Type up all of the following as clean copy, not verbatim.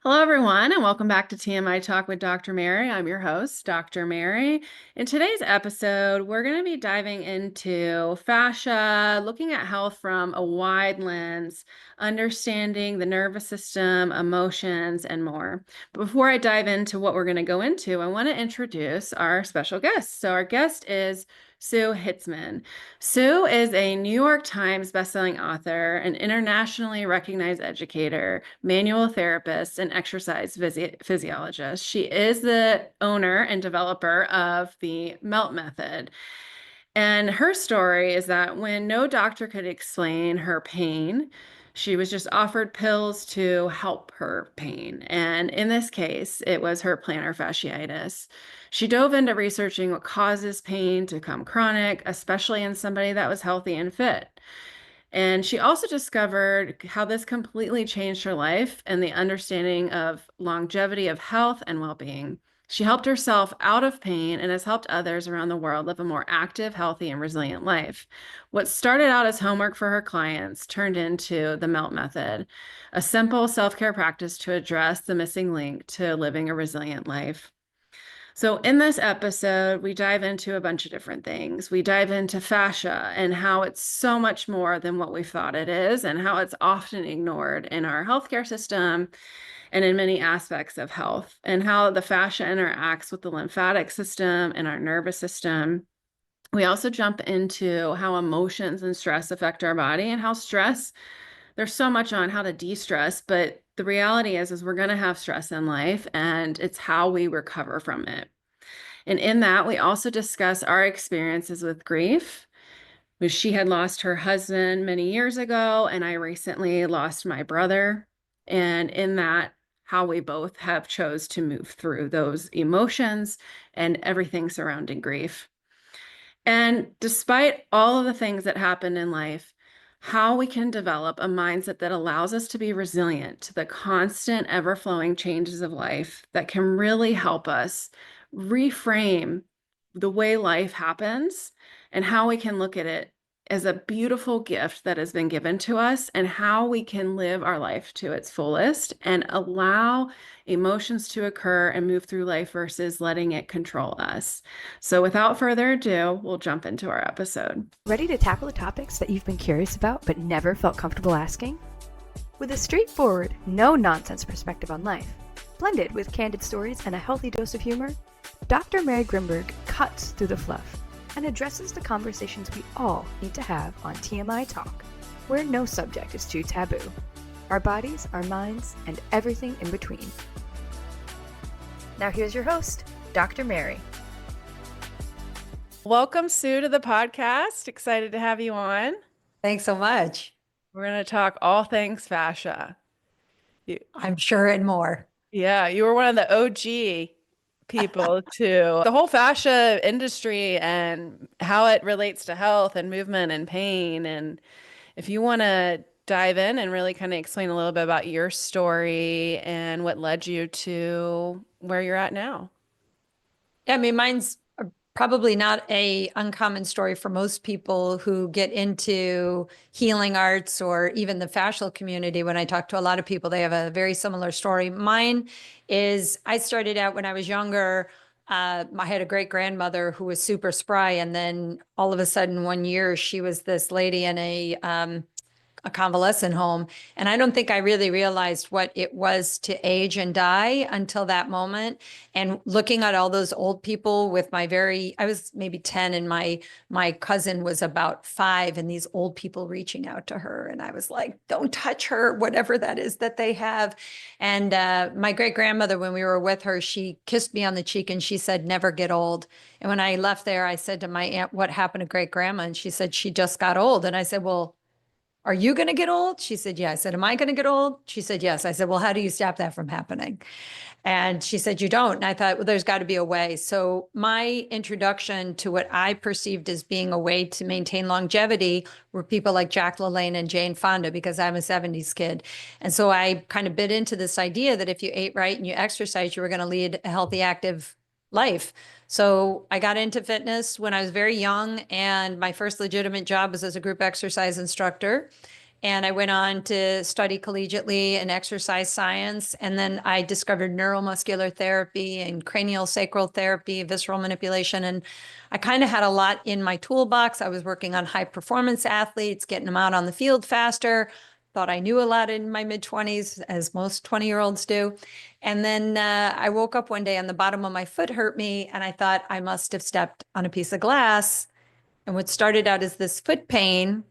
Hello, everyone, and welcome back to TMI Talk with Dr. Mary. I'm your host, Dr. Mary. In today's episode, we're going to be diving into fascia, looking at health from a wide lens, understanding the nervous system, emotions, and more. But before I dive into what we're going to go into, I want to introduce our special guest. So, our guest is Sue Hitzmann. Sue is a New York Times bestselling author, an internationally recognized educator, manual therapist, and exercise physiologist. She is the owner and developer of the MELT method. And her story is that when no doctor could explain her pain, she was just offered pills to help her pain. And in this case, it was her plantar fasciitis. She dove into researching what causes pain to become chronic, especially in somebody that was healthy and fit. And she also discovered how this completely changed her life and the understanding of longevity of health and well-being. She helped herself out of pain and has helped others around the world live a more active, healthy, and resilient life. What started out as homework for her clients turned into the MELT method, a simple self-care practice to address the missing link to living a resilient life. So, in this episode, we dive into a bunch of different things. We dive into fascia and how it's so much more than what we thought it is, and how it's often ignored in our healthcare system and in many aspects of health, and how the fascia interacts with the lymphatic system and our nervous system. We also jump into how emotions and stress affect our body and how stress, there's so much on how to de-stress, but the reality is we're going to have stress in life and it's how we recover from it. And in that, we also discuss our experiences with grief. She had lost her husband many years ago, and I recently lost my brother. And in that, how we both have chose to move through those emotions and everything surrounding grief. And despite all of the things that happened in life, how we can develop a mindset that allows us to be resilient to the constant, ever flowing changes of life that can really help us reframe the way life happens and how we can look at it as a beautiful gift that has been given to us and how we can live our life to its fullest and allow emotions to occur and move through life versus letting it control us. So without further ado, we'll jump into our episode. Ready to tackle the topics that you've been curious about but never felt comfortable asking? With a straightforward, no-nonsense perspective on life, blended with candid stories and a healthy dose of humor, Dr. Mary Grimberg cuts through the fluff and addresses the conversations we all need to have on TMI Talk, where no subject is too taboo. Our bodies, our minds, and everything in between. Now here's your host, Dr. Mary. Welcome, Sue, to the podcast. Excited to have you on. Thanks so much. We're going to talk all things fascia. I'm sure, and more. Yeah, you were one of the OG people to the whole fascia industry and how it relates to health and movement and pain. And if you want to dive in and really kind of explain a little bit about your story and what led you to where you're at now. Yeah, I mean, mine's probably not a uncommon story for most people who get into healing arts or even the fascial community. When I talk to a lot of people, they have a very similar story. Mine is, I started out when I was younger. I had a great grandmother who was super spry. And then all of a sudden one year she was this lady in a convalescent home. And I don't think I really realized what it was to age and die until that moment. And looking at all those old people with I was maybe 10 and my cousin was about 5 and these old people reaching out to her. And I was like, don't touch her, whatever that is that they have. And my great grandmother, when we were with her, she kissed me on the cheek and she said, never get old. And when I left there, I said to my aunt, what happened to great grandma? And she said, she just got old. And I said, well, are you going to get old? She said, yeah. I said, am I going to get old? She said, yes. I said, well, how do you stop that from happening? And she said, you don't. And I thought, well, there's got to be a way. So my introduction to what I perceived as being a way to maintain longevity were people like Jack LaLanne and Jane Fonda, because I'm a 70s kid. And so I kind of bit into this idea that if you ate right and you exercised, you were going to lead a healthy, active life. So I got into fitness when I was very young, and my first legitimate job was as a group exercise instructor. And I went on to study collegiately in exercise science. And then I discovered neuromuscular therapy and cranial sacral therapy, visceral manipulation. And I kind of had a lot in my toolbox. I was working on high performance athletes, getting them out on the field faster. Thought I knew a lot in my mid-20s, as most 20-year-olds do. And then I woke up one day and the bottom of my foot hurt me. And I thought I must have stepped on a piece of glass. And what started out as this foot pain,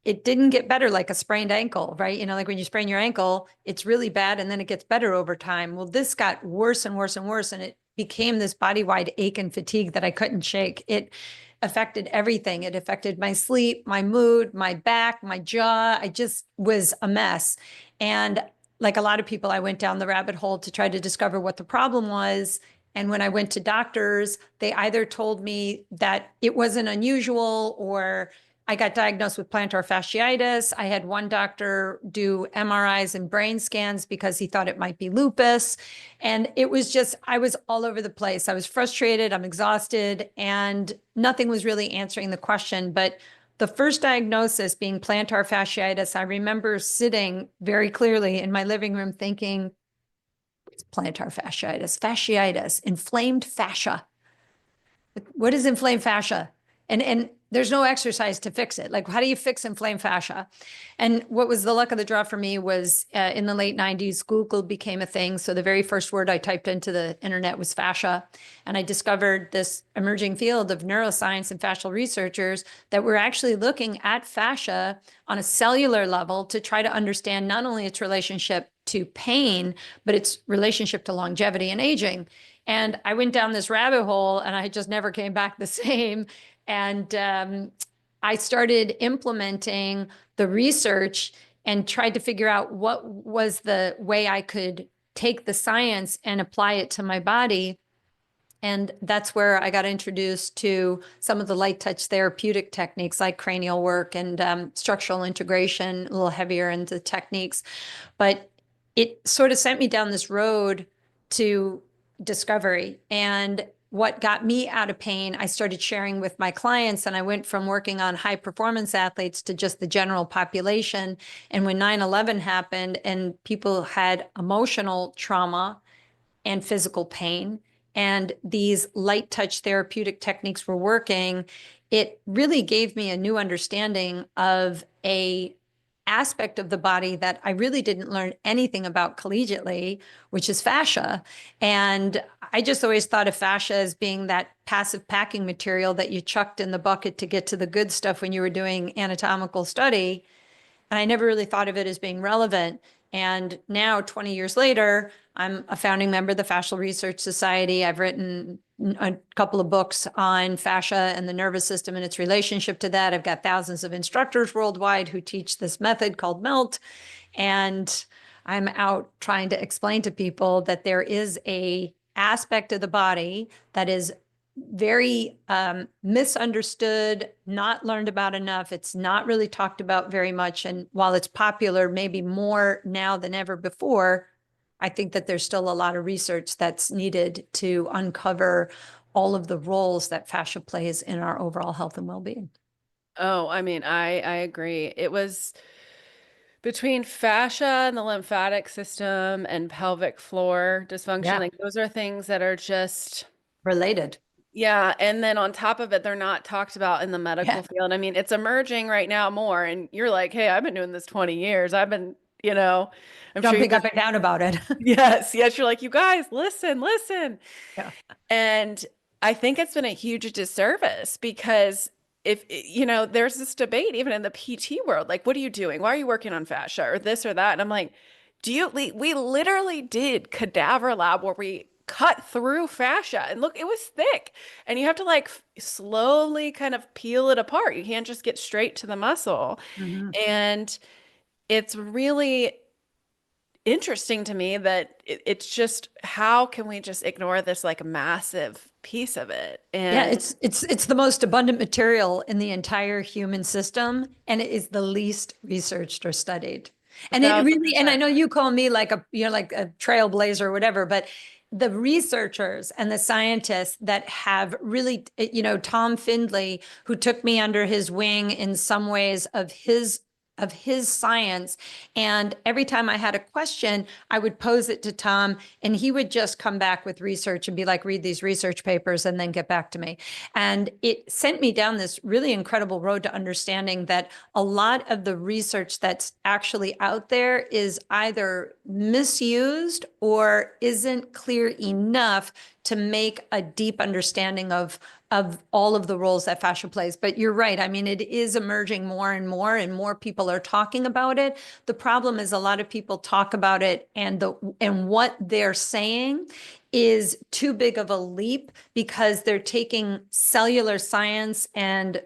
it didn't get better like a sprained ankle, right? You know, like when you sprain your ankle, it's really bad and then it gets better over time. Well, this got worse and worse and worse. And it became this body-wide ache and fatigue that I couldn't shake. It affected everything. It affected my sleep, my mood, my back, my jaw. I just was a mess. And like a lot of people, I went down the rabbit hole to try to discover what the problem was. And when I went to doctors, they either told me that it wasn't unusual, or I got diagnosed with plantar fasciitis. I had one doctor do MRIs and brain scans because he thought it might be lupus. And it was just, I was all over the place. I was frustrated, I'm exhausted, and nothing was really answering the question. But the first diagnosis being plantar fasciitis, I remember sitting very clearly in my living room thinking, it's plantar fasciitis, inflamed fascia. What is inflamed fascia? And there's no exercise to fix it. Like, how do you fix inflamed fascia? And what was the luck of the draw for me was in the late 90s, Google became a thing. So the very first word I typed into the internet was fascia. And I discovered this emerging field of neuroscience and fascial researchers that were actually looking at fascia on a cellular level to try to understand not only its relationship to pain, but its relationship to longevity and aging. And I went down this rabbit hole and I just never came back the same. And I started implementing the research and tried to figure out what was the way I could take the science and apply it to my body. And that's where I got introduced to some of the light touch therapeutic techniques like cranial work and structural integration, a little heavier into techniques. But it sort of sent me down this road to discovery. And what got me out of pain, I started sharing with my clients, and I went from working on high performance athletes to just the general population. And when 9/11 happened and people had emotional trauma and physical pain, and these light touch therapeutic techniques were working, it really gave me a new understanding of a aspect of the body that I really didn't learn anything about collegiately, which is fascia. And I just always thought of fascia as being that passive packing material that you chucked in the bucket to get to the good stuff when you were doing anatomical study. And I never really thought of it as being relevant. And now, 20 years later, I'm a founding member of the Fascial Research Society. I've written a couple of books on fascia and the nervous system and its relationship to that. I've got thousands of instructors worldwide who teach this method called MELT. And I'm out trying to explain to people that there is a aspect of the body that is very misunderstood, not learned about enough. It's not really talked about very much. And while it's popular, maybe more now than ever before, I think that there's still a lot of research that's needed to uncover all of the roles that fascia plays in our overall health and well-being. Oh, I mean, I agree. It was between fascia and the lymphatic system and pelvic floor dysfunction. Yeah, Like those are things that are just, related. yeah. And then on top of it, they're not talked about in the Yeah, medical field. I mean, it's emerging right now more. And you're like, hey, I've been doing this 20 years. I've been, you know, I'm sure jumping you've up and down about it. yes, yes. You're like, you guys, listen, listen. Yeah. And I think it's been a huge disservice because if, there's this debate even in the PT world, like, what are you doing? Why are you working on fascia or this or that? And I'm like, we literally did cadaver lab where we cut through fascia and look, it was thick and you have to like slowly kind of peel it apart. You can't just get straight to the muscle. Mhm. And it's really interesting to me that it's just how can we just ignore this like massive piece of it? Yeah, And it's the most abundant material in the entire human system, and it is the least researched or studied. a And it thousand really, and I percent. know you call me like like a trailblazer or whatever, but the researchers and the scientists that have really, Tom Findlay, who took me under his wing in some ways of his of his science. And every time I had a question, I would pose it to Tom, and he would just come back with research and be like, read these research papers and then get back to me. And it sent me down this really incredible road to understanding that a lot of the research that's actually out there is either misused or isn't clear enough to make a deep understanding of all of the roles that fascia plays. But you're right. I mean, it is emerging more and more people are talking about it. The problem is a lot of people talk about it, and what they're saying is too big of a leap because they're taking cellular science and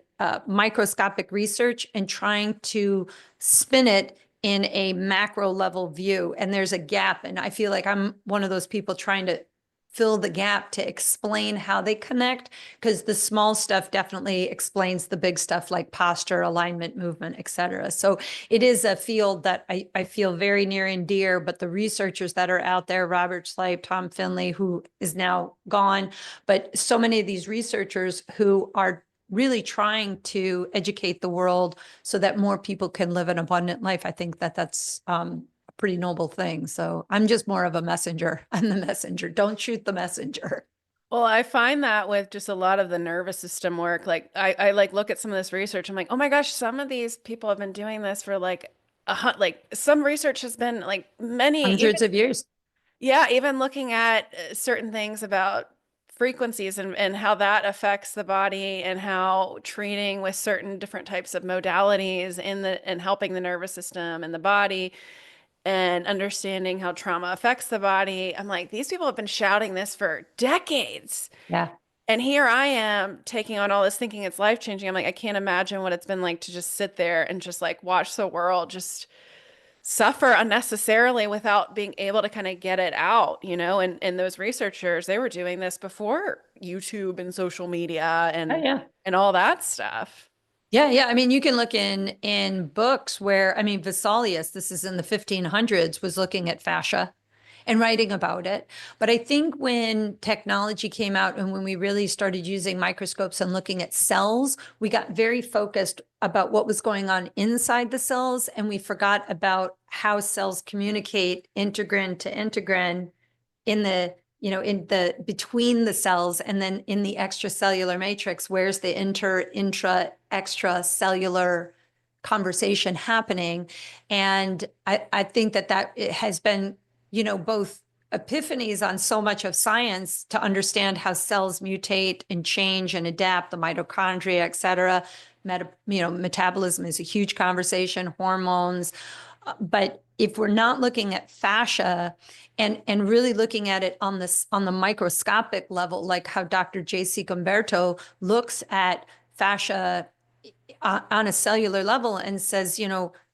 microscopic research and trying to spin it in a macro level view. And there's a gap. And I feel like I'm one of those people trying to fill the gap to explain how they connect, because the small stuff definitely explains the big stuff like posture, alignment, movement, et cetera. So it is a field that I feel very near and dear, but the researchers that are out there, Robert Slipe, Tom Finley, who is now gone, but so many of these researchers who are really trying to educate the world so that more people can live an abundant life. I think that that's pretty noble thing. So I'm just more of a messenger. I'm the messenger. Don't shoot the messenger. Well, I find that with just a lot of the nervous system work, like I like look at some of this research, I'm like, oh my gosh, some of these people have been doing this for like like some research has been like many, even Hundreds of years. yeah, even looking at certain things about frequencies and how that affects the body and how treating with certain different types of modalities in the and helping the nervous system and the body and understanding how trauma affects the body. I'm like, these people have been shouting this for decades. Yeah. And here I am taking on all this thinking it's life changing. I'm like, I can't imagine what it's been like to just sit there and just like watch the world just suffer unnecessarily without being able to kind of get it out, you know? And those researchers, they were doing this before YouTube and social media Oh, yeah. and all that stuff. Yeah, yeah. I mean, you can look in books where, I mean, Vesalius, this is in the 1500s, was looking at fascia and writing about it. But I think when technology came out and when we really started using microscopes and looking at cells, we got very focused about what was going on inside the cells, and we forgot about how cells communicate integrin to integrin in the in the between the cells, and then in the extracellular matrix, where's the intra extracellular conversation happening. And I think that it has been both epiphanies on so much of science to understand how cells mutate and change and adapt, the mitochondria, et cetera. Metabolism is a huge conversation, hormones. But if we're not looking at fascia and really looking at it on the microscopic level, like how Dr. J.C. Gumberto looks at fascia on a cellular level and says,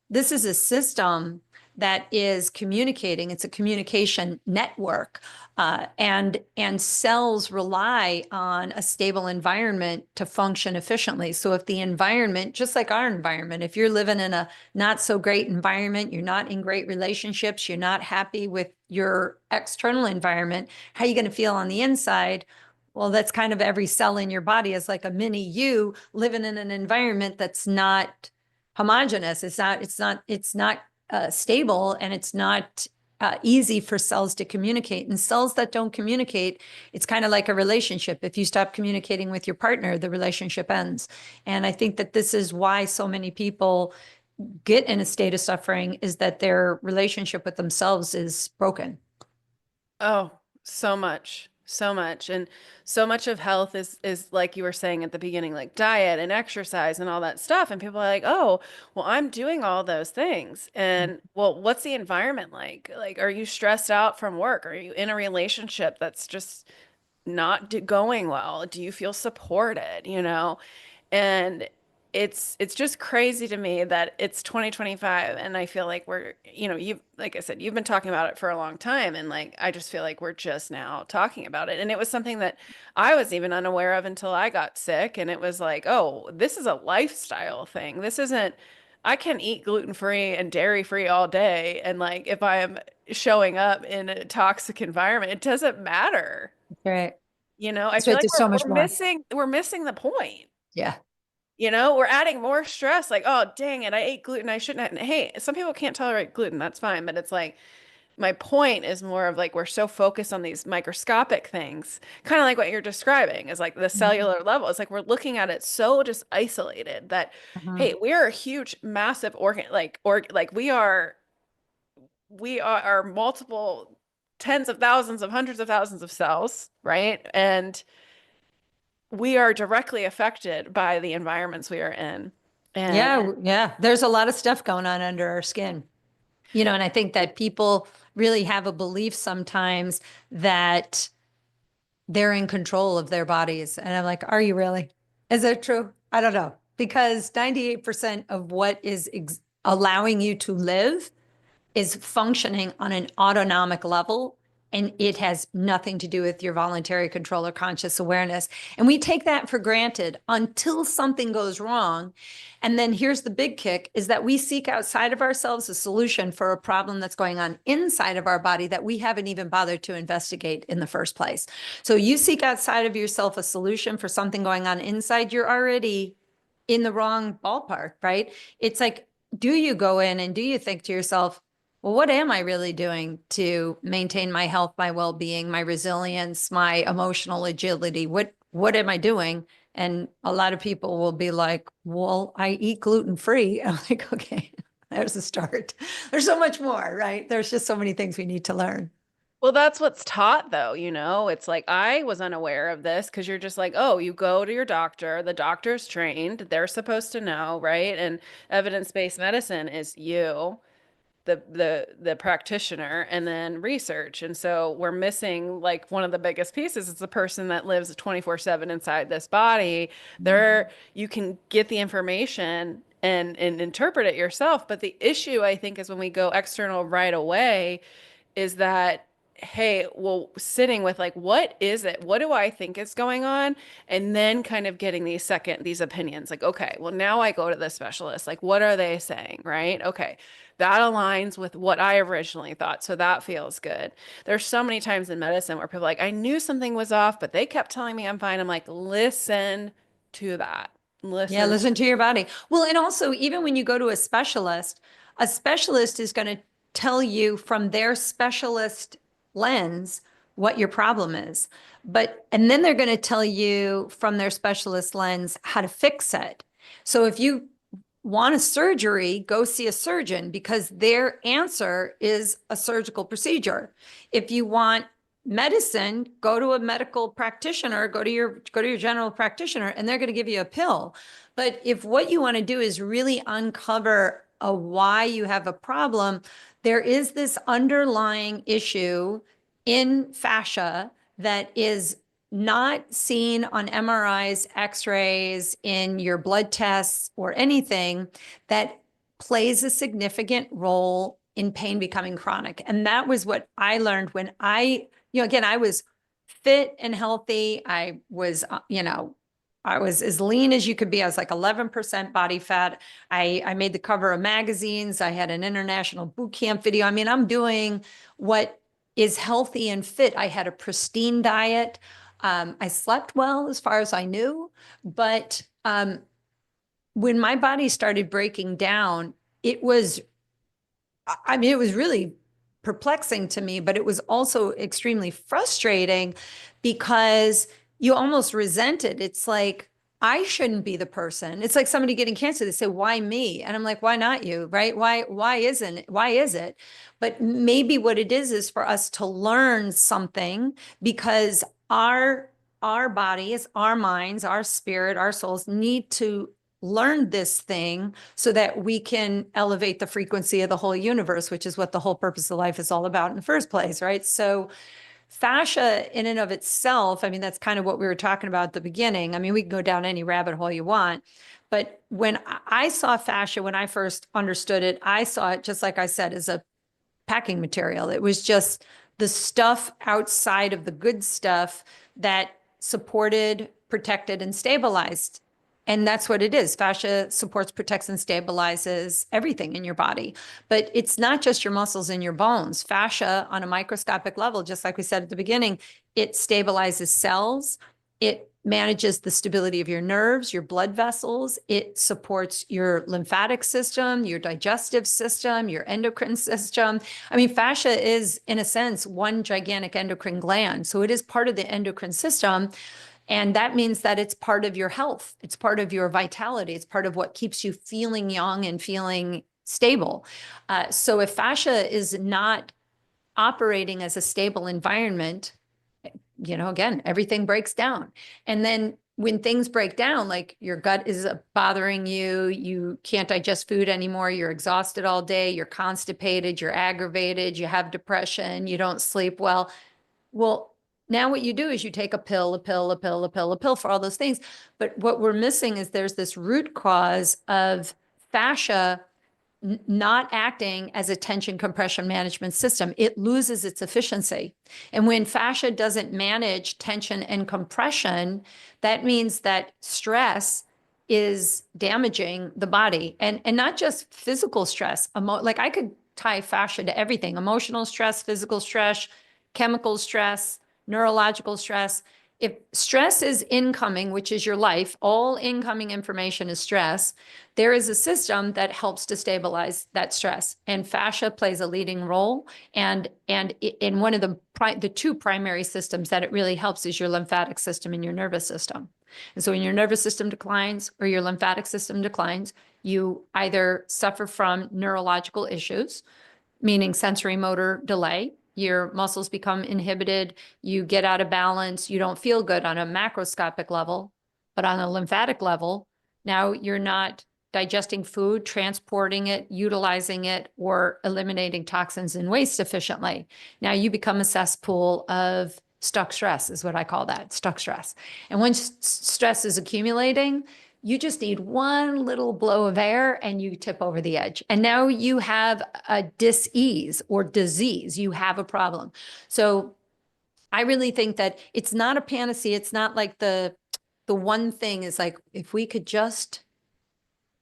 this is a system that is communicating. It's a communication network. And cells rely on a stable environment to function efficiently. So if the environment, just like our environment, if you're living in a not so great environment, you're not in great relationships, you're not happy with your external environment, how are you going to feel on the inside? Well, that's kind of every cell in your body is like a mini you living in an environment that's not homogeneous. It's not stable, and it's not easy for cells to communicate. And cells that don't communicate, it's kind of like a relationship. If you stop communicating with your partner, the relationship ends. And I think that this is why so many people get in a state of suffering, is that their relationship with themselves is broken. Oh, so much, so much. And so much of health is like you were saying at the beginning, like diet and exercise and all that stuff. And people are like, "Oh, well, I'm doing all those things." And well, what's the environment like? Like, are you stressed out from work? Are you in a relationship that's just not going well? Do you feel supported, you know? And it's just crazy to me that it's 2025 and I feel like we're, you like I said, you've been talking about it for a long time and like I just feel like we're just now talking about it. And it was something that I was even unaware of until I got sick and it was like, "Oh, this is a lifestyle thing. This isn't I can eat gluten-free and dairy-free all day and like if I am showing up in a toxic environment, it doesn't matter." Right. You know, I So feel it's like just so much we're more. missing the point. Yeah. we're adding more stress. Like, oh, dang it, I ate gluten. I shouldn't have. Hey, some people can't tolerate gluten. That's fine. But it's like, my point is more of like, we're so focused on these microscopic things, kind of like what you're describing is like the Mhm. cellular level. It's like we're looking at it so just isolated that, Mhm. hey, we're a huge, massive organ, like we are multiple tens of thousands of hundreds of thousands of cells, right? And we are directly affected by the environments we are in. And Yeah, yeah. There's a lot of stuff going on under our skin. And I think that people really have a belief sometimes that they're in control of their bodies. And I'm like, are you really? Is that true? I don't know. Because 98% of what is allowing you to live is functioning on an autonomic level, and it has nothing to do with your voluntary control or conscious awareness. And we take that for granted until something goes wrong. And then here's the big kick is that we seek outside of ourselves a solution for a problem that's going on inside of our body that we haven't even bothered to investigate in the first place. So you seek outside of yourself a solution for something going on inside, you're already in the wrong ballpark, right? It's like, do you go in and do you think to yourself, well, what am I really doing to maintain my health, my well-being, my resilience, my emotional agility? What am I doing? And a lot of people will be like, well, I eat gluten-free. I'm like, okay, there's a start. There's so much more, right? There's just so many things we need to learn. well, that's what's taught though, It's like I was unaware of this because you're just like, oh, you go to your doctor, the doctor's trained, they're supposed to know, right? And evidence-based medicine is you, the practitioner, and then research. And so we're missing like one of the biggest pieces is the person that lives 24/7 inside this body. There you can get the information and interpret it yourself. But the issue, I think, is when we go external right away is that, hey, well, sitting with like, what is it? What do I think is going on? And then kind of getting these opinions like, okay, well, now I go to the specialist. Like, what are they saying? Right? Okay. That aligns with what I originally thought. So that feels good. There's so many times in medicine where people are like, I knew something was off, but they kept telling me I'm fine. I'm like, listen to that. Yeah, Listen. listen to your body. Well, and also, even when you go to a specialist is going to tell you from their specialist lens what your problem is. And then they're going to tell you from their specialist lens how to fix it. So if you want a surgery, go see a surgeon because their answer is a surgical procedure. If you want medicine, go to a medical practitioner, go to your general practitioner, and they're going to give you a pill. But if what you want to do is really uncover a why you have a problem, there is this underlying issue in fascia that is not seen on MRIs, X-rays, in your blood tests or anything that plays a significant role in pain becoming chronic. And that was what I learned when again, I was fit and healthy. I was as lean as you could be. I was like 11% body fat. I made the cover of magazines. I had an international boot camp video. I mean, I'm doing what is healthy and fit. I had a pristine diet. I slept well as far as I knew, but when my body started breaking down, it was, I mean, it was really perplexing to me, but it was also extremely frustrating because you almost resent it. It's like, I shouldn't be the person. It's like somebody getting cancer. They say, why me? And I'm like, why not you? Right? Why is it? But maybe what it is for us to learn something because our bodies, our minds, our spirit, our souls need to learn this thing so that we can elevate the frequency of the whole universe, which is what the whole purpose of life is all about in the first place, right? So fascia in and of itself, I mean, that's kind of what we were talking about at the beginning. I mean, we can go down any rabbit hole you want, but when I saw fascia, when I first understood it, I saw it, just like I said, as a packing material. It was just the stuff outside of the good stuff that supported, protected, and stabilized. And that's what it is. Fascia supports, protects, and stabilizes everything in your body. But it's not just your muscles and your bones. Fascia, on a microscopic level, just like we said at the beginning, it stabilizes cells. It manages the stability of your nerves, your blood vessels. It supports your lymphatic system, your digestive system, your endocrine system. I mean, fascia is, in a sense, one gigantic endocrine gland. So it is part of the endocrine system. And that means that it's part of your health. It's part of your vitality. It's part of what keeps you feeling young and feeling stable. So if fascia is not operating as a stable environment, again, everything breaks down. And then when things break down, like your gut is bothering you, you can't digest food anymore, you're exhausted all day, you're constipated, you're aggravated, you have depression, you don't sleep well. Well, now what you do is you take a pill, a pill, a pill, a pill, a pill for all those things. But what we're missing is there's this root cause of fascia not acting as a tension compression management system. It loses its efficiency. And when fascia doesn't manage tension and compression, that means that stress is damaging the body, and not just physical stress. Like I could tie fascia to everything: emotional stress, physical stress, chemical stress, neurological stress. If stress is incoming, which is your life, all incoming information is stress, there is a system that helps to stabilize that stress. And fascia plays a leading role. And in one of the two primary systems that it really helps is your lymphatic system and your nervous system. And so when your nervous system declines or your lymphatic system declines, you either suffer from neurological issues, meaning sensory motor delay. Your muscles become inhibited, you get out of balance, you don't feel good on a macroscopic level, but on a lymphatic level, now you're not digesting food, transporting it, utilizing it, or eliminating toxins and waste efficiently. Now you become a cesspool of stuck stress, is what I call that, stuck stress. And when stress is accumulating, you just need one little blow of air and you tip over the edge. And now you have a dis-ease or disease. You have a problem. So I really think that it's not a panacea. It's not like the one thing is like, if we could just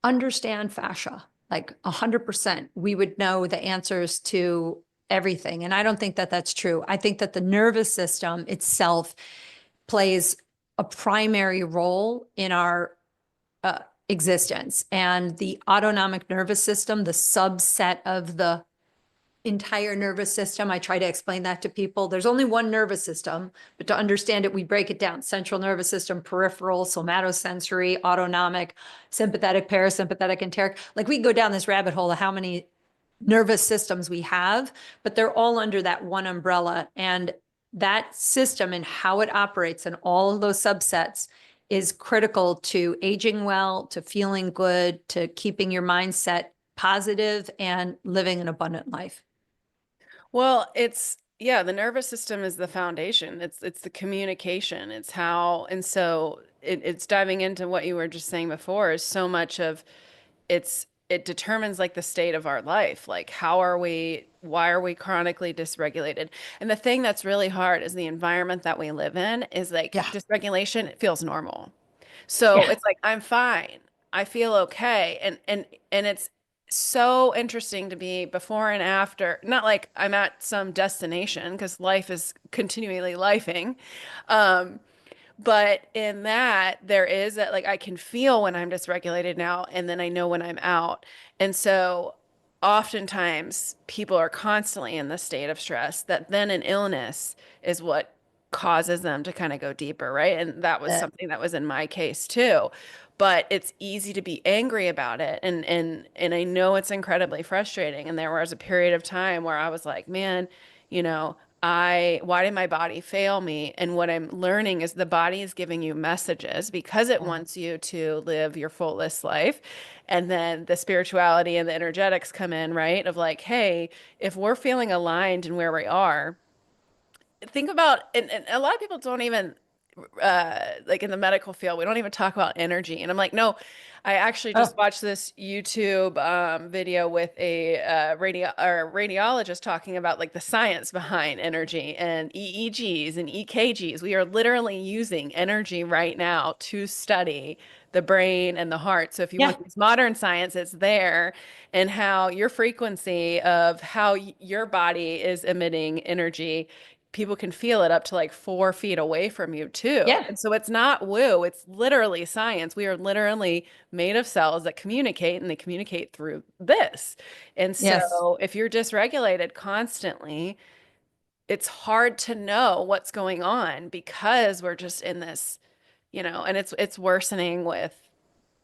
understand fascia, like 100%, we would know the answers to everything. And I don't think that that's true. I think that the nervous system itself plays a primary role in our existence. And the autonomic nervous system, the subset of the entire nervous system, I try to explain that to people. There's only one nervous system, but to understand it, we break it down: central nervous system, peripheral, somatosensory, autonomic, sympathetic, parasympathetic, enteric. Like we can go down this rabbit hole of how many nervous systems we have, but they're all under that one umbrella. And that system and how it operates and all of those subsets is critical to aging well, to feeling good, to keeping your mindset positive and living an abundant life. Well, yeah, the nervous system is the foundation. It's the communication. It's how, and so it's diving into what you were just saying before, is so much of it determines like the state of our life. Like why are we chronically dysregulated? And the thing that's really hard is the environment that we live in is like Yeah. dysregulation, it feels normal. So Yeah. it's like I'm fine. I feel okay. And it's so interesting to be before and after. Not like I'm at some destination because life is continually lifing. Um, but in that, there is that like I can feel when I'm dysregulated now, and then I know when I'm out. And so oftentimes people are constantly in the state of stress that then an illness is what causes them to kind of go deeper, right? And that was something that was in my case too. But it's easy to be angry about it. And I know it's incredibly frustrating. And there was a period of time where I was like, man, you know, why did my body fail me? And what I'm learning is the body is giving you messages because it wants you to live your fullest life. And then the spirituality and the energetics come in, right? Of like, hey, if we're feeling aligned in where we are, think about, and a lot of people don't even like in the medical field, we don't even talk about energy. And I'm like, no, I actually Oh, just watched this YouTube video with a radiologist talking about like the science behind energy and EEGs and EKGs. We are literally using energy right now to study the brain and the heart. So if you yeah. want this modern science, it's there, and how your frequency of how your body is emitting energy people can feel it up to like 4 feet away from you too. Yeah. And so it's not woo, it's literally science. We are literally made of cells that communicate, and they communicate through this. And Yes. so if you're dysregulated constantly, it's hard to know what's going on because we're just in this, and it's worsening with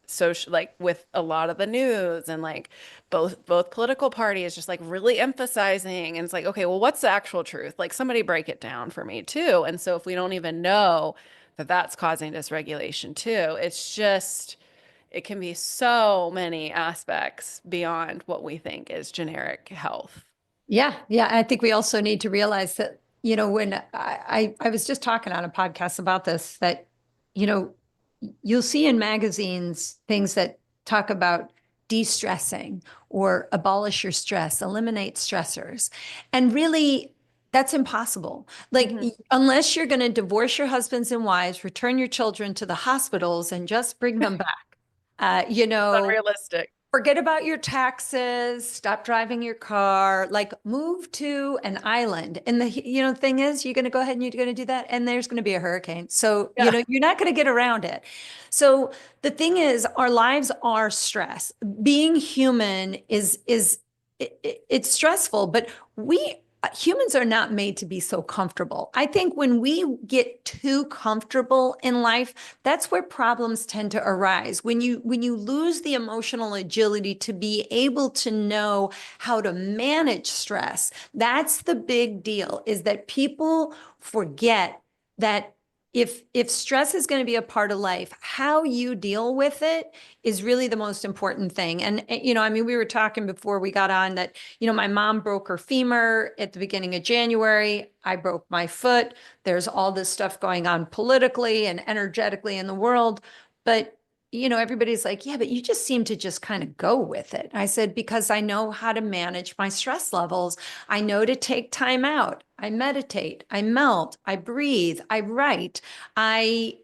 social, like with a lot of the news, and like both political parties just like really emphasizing, and it's like, okay, well, what's the actual truth? Like somebody break it down for me too. And so if we don't even know that that's causing dysregulation too, it can be so many aspects beyond what we think is generic health. Yeah, yeah. I think we also need to realize that, when I was just talking on a podcast about this, that, you know, you'll see in magazines things that talk about de-stressing or abolish your stress, eliminate stressors. And really, that's impossible. Like, Mhm. unless you're going to divorce your husbands and wives, return your children to the hospitals and just bring them back, It's unrealistic. forget about your taxes, stop driving your car, like move to an island. And the thing is, you're going to go ahead and you're going to do that, and there's going to be a hurricane. So, Yeah. you're not going to get around it. So the thing is, our lives are stress. Being human it's stressful, but we humans are not made to be so comfortable. I think when we get too comfortable in life, that's where problems tend to arise. When you lose the emotional agility to be able to know how to manage stress, that's the big deal, is that people forget that if stress is going to be a part of life, how you deal with it is really the most important thing. And I mean, we were talking before we got on that, my mom broke her femur at the beginning of January. I broke my foot. There's all this stuff going on politically and energetically in the world. But, everybody's like, yeah, but you just seem to just kind of go with it. I said, because I know how to manage my stress levels. I know to take time out. I meditate, I melt, I breathe, I write. I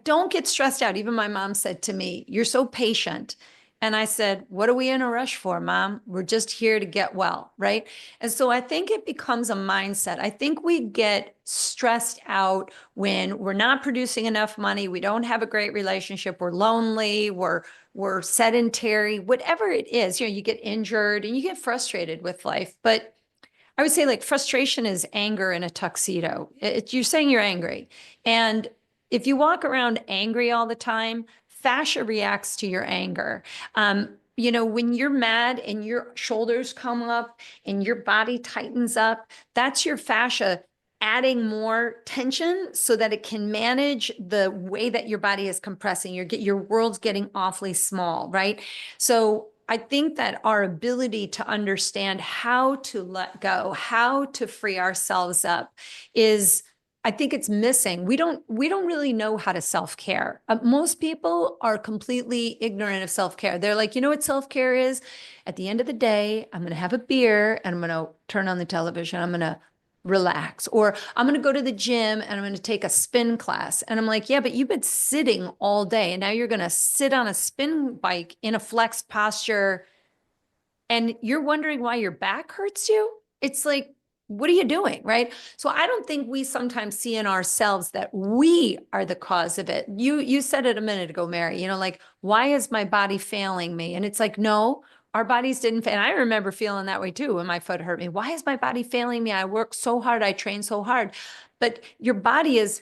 don't get stressed out. Even my mom said to me, "You're so patient." And I said, "What are we in a rush for, Mom? We're just here to get well." Right. And so I think it becomes a mindset. I think we get stressed out when we're not producing enough money. We don't have a great relationship. We're lonely. We're sedentary, whatever it is. You get injured and you get frustrated with life. But I would say like frustration is anger in a tuxedo. You're saying you're angry. And if you walk around angry all the time, fascia reacts to your anger. When you're mad and your shoulders come up and your body tightens up, that's your fascia adding more tension so that it can manage the way that your body is compressing. Your world's getting awfully small, right? So I think that our ability to understand how to let go, how to free ourselves up I think it's missing. We don't really know how to self-care. Most people are completely ignorant of self-care. They're like, you know what self-care is? At the end of the day, I'm going to have a beer and I'm going to turn on the television. I'm going to relax, or I'm going to go to the gym and I'm going to take a spin class. And I'm like, yeah, but you've been sitting all day and now you're going to sit on a spin bike in a flexed posture and you're wondering why your back hurts you. It's like, what are you doing? Right. So I don't think we sometimes see in ourselves that we are the cause of it. You said it a minute ago, Mary, like, why is my body failing me? And it's like, no, our bodies didn't fail. And I remember feeling that way too when my foot hurt me. Why is my body failing me? I work so hard. I train so hard. But your body is,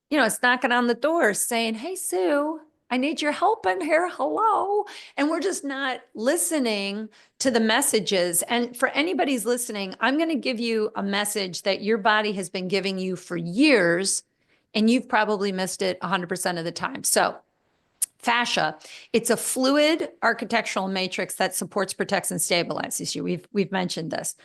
it's knocking on the door saying, hey, Sue, I need your help in here. Hello. And we're just not listening to the messages. And for anybody's listening, I'm going to give you a message that your body has been giving you for years, and you've probably missed it 100% of the time. So fascia, it's a fluid architectural matrix that supports, protects, and stabilizes you. We've mentioned this.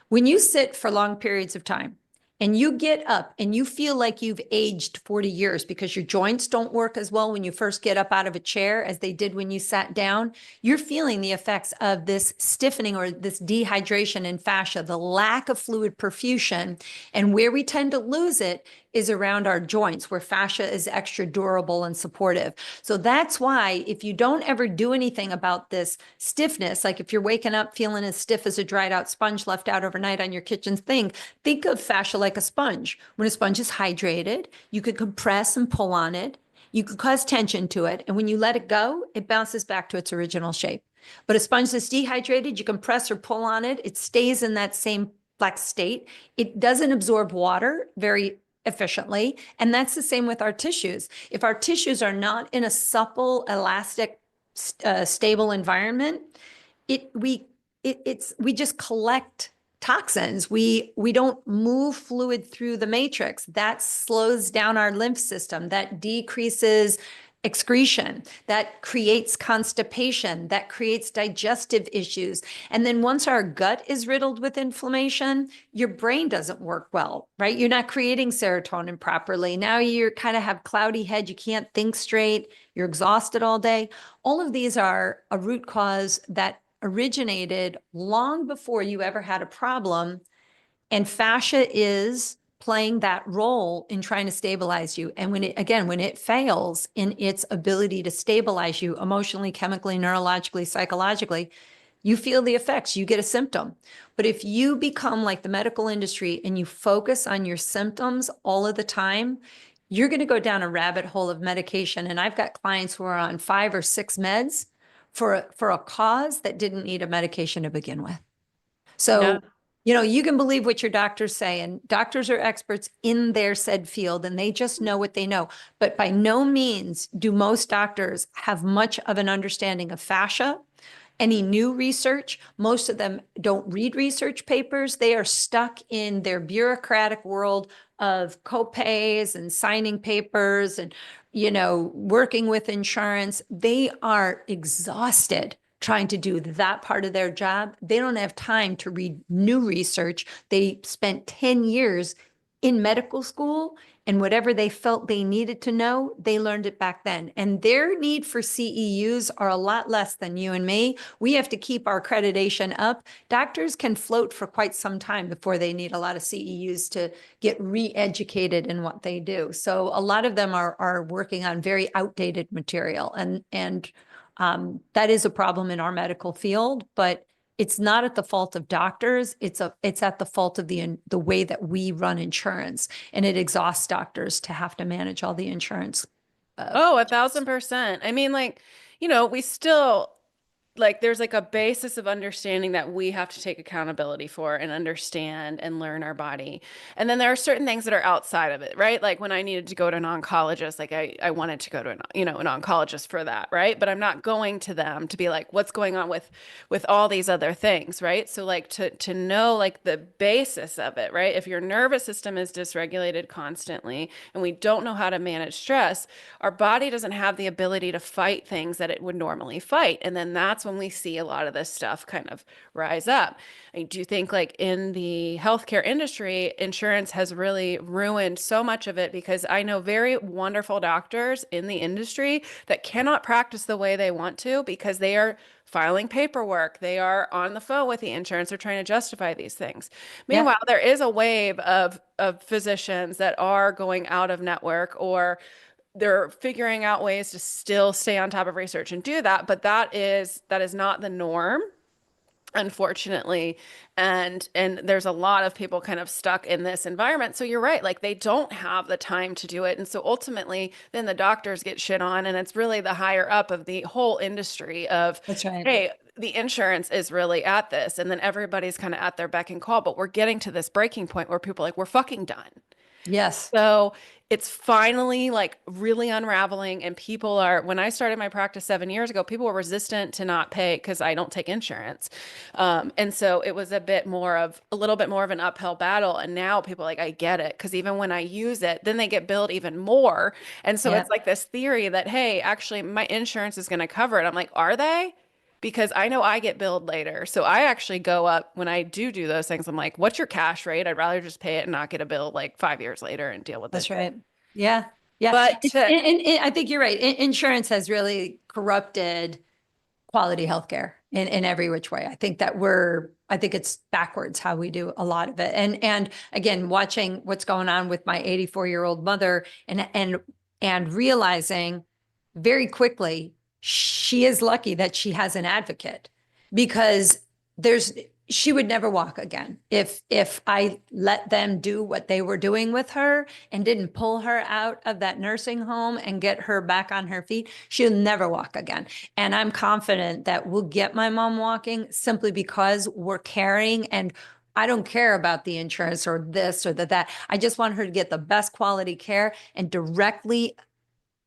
When you sit for long periods of time and you get up and you feel like you've aged 40 years because your joints don't work as well when you first get up out of a chair as they did when you sat down, you're feeling the effects of this stiffening or this dehydration in fascia, the lack of fluid perfusion. And where we tend to lose it is around our joints, where fascia is extra durable and supportive. So that's why if you don't ever do anything about this stiffness, like if you're waking up feeling as stiff as a dried out sponge left out overnight on your kitchen sink, think of fascia like a sponge. When a sponge is hydrated, you could compress and pull on it. You could cause tension to it. And when you let it go, it bounces back to its original shape. But a sponge that's dehydrated, you compress or pull on it, it stays in that same flex state. It doesn't absorb water very efficiently. And that's the same with our tissues. If our tissues are not in a supple, elastic, stable environment, we just collect toxins. We don't move fluid through the matrix. That slows down our lymph system. That decreases excretion, that creates constipation, that creates digestive issues. And then once our gut is riddled with inflammation, your brain doesn't work well, right? You're not creating serotonin properly. Now you kind of have cloudy head. You can't think straight. You're exhausted all day. All of these are a root cause that originated long before you ever had a problem. And fascia is playing that role in trying to stabilize you. And when it fails in its ability to stabilize you emotionally, chemically, neurologically, psychologically, you feel the effects, you get a symptom. But if you become like the medical industry and you focus on your symptoms all of the time, you're going to go down a rabbit hole of medication. And I've got clients who are on 5 or 6 meds for a cause that didn't need a medication to begin with. Yeah. So, you can believe what your doctors say, and doctors are experts in their said field, and they just know what they know. But by no means do most doctors have much of an understanding of fascia. Any new research, most of them don't read research papers. They are stuck in their bureaucratic world of copays and signing papers and, working with insurance. They are exhausted trying to do that part of their job. They don't have time to read new research. They spent 10 years in medical school, and whatever they felt they needed to know, they learned it back then. And their need for CEUs are a lot less than you and me. We have to keep our accreditation up. Doctors can float for quite some time before they need a lot of CEUs to get re-educated in what they do. So a lot of them are working on very outdated material, and that is a problem in our medical field, but it's not at the fault of doctors. It's at the fault of the way that we run insurance, and it exhausts doctors to have to manage all the insurance. Oh, 1,000%. I mean, like, we still like there's like a basis of understanding that we have to take accountability for and understand and learn our body. And then there are certain things that are outside of it, right? Like when I needed to go to an oncologist, like I wanted to go to an oncologist for that, right? But I'm not going to them to be like, what's going on with all these other things, right? So like to know like the basis of it, right? If your nervous system is dysregulated constantly and we don't know how to manage stress, our body doesn't have the ability to fight things that it would normally fight. And then that's when we see a lot of this stuff kind of rise up. I do think like in the healthcare industry, insurance has really ruined so much of it because I know very wonderful doctors in the industry that cannot practice the way they want to because they are filing paperwork. They are on the phone with the insurance. They're trying to justify these things. Yeah, Meanwhile, there is a wave of physicians that are going out of network or they're figuring out ways to still stay on top of research and do that, but that is not the norm, unfortunately. And there's a lot of people kind of stuck in this environment. So you're right, like they don't have the time to do it. And so ultimately then the doctors get shit on and it's really the higher up of the whole industry of, that's right. hey, the insurance is really at this. And then everybody's kind of at their beck and call, but we're getting to this breaking point where people are like, we're fucking done. Yes. So it's finally like really unraveling. And people are, when I started my practice 7 years ago, people were resistant to not pay because I don't take insurance. And so it was a little bit more of an uphill battle. And now people are like, I get it. Because even when I use it, then they get billed even more. And so Yeah, it's like this theory that, hey, actually my insurance is going to cover it. I'm like, are they? Because I know I get billed later. So I actually go up when I do those things. I'm like, what's your cash rate? I'd rather just pay it and not get a bill like 5 years later and deal with it. that's right. Yeah. Yeah. But And I think you're right. Insurance has really corrupted quality healthcare in every which way. I think it's backwards how we do a lot of it. And again, watching what's going on with my 84-year-old mother and realizing very quickly she is lucky that she has an advocate, because she would never walk again if I let them do what they were doing with her and didn't pull her out of that nursing home and get her back on her feet. She'll never walk again. And I'm confident that we'll get my mom walking simply because we're caring, and I don't care about the insurance or this or that. I just want her to get the best quality care and directly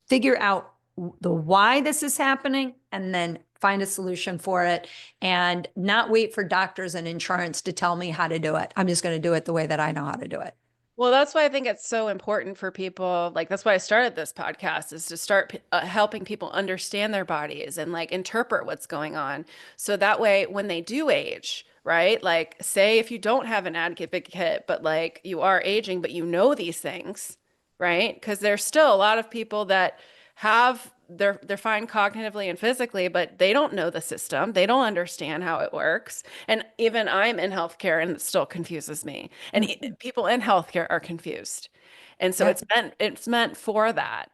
figure out the why this is happening and then find a solution for it, and not wait for doctors and insurance to tell me how to do it. I'm just going to do it the way that I know how to do it. Well, that's why I think it's so important for people. Like, that's why I started this podcast, is to start helping people understand their bodies and like interpret what's going on. So that way, when they do age, right? Like, say if you don't have an advocate, but like you are aging, but you know these things, right? Because there's still a lot of people that have they're fine cognitively and physically, but they don't know the system. They don't understand how it works. And even I'm in healthcare and it still confuses me. And people in healthcare are confused. And so Yeah. it's meant for that.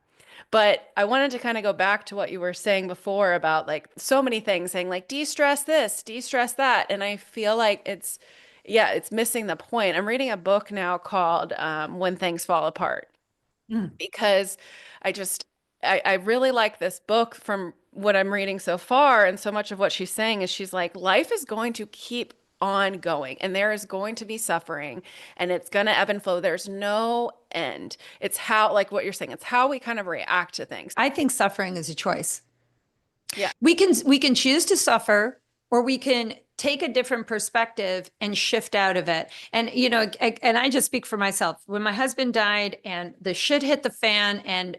But I wanted to kind of go back to what you were saying before about like so many things, saying like de-stress this, de-stress that. And I feel like it's missing the point. I'm reading a book now called When Things Fall Apart, Mm. because I just I really like this book from what I'm reading so far. And so much of what she's saying is she's like, life is going to keep on going and there is going to be suffering and it's going to ebb and flow. There's no end. It's how, like what you're saying, it's how we kind of react to things. I think suffering is a choice. Yeah. We can choose to suffer, or we can take a different perspective and shift out of it. And and I just speak for myself. When my husband died and the shit hit the fan, and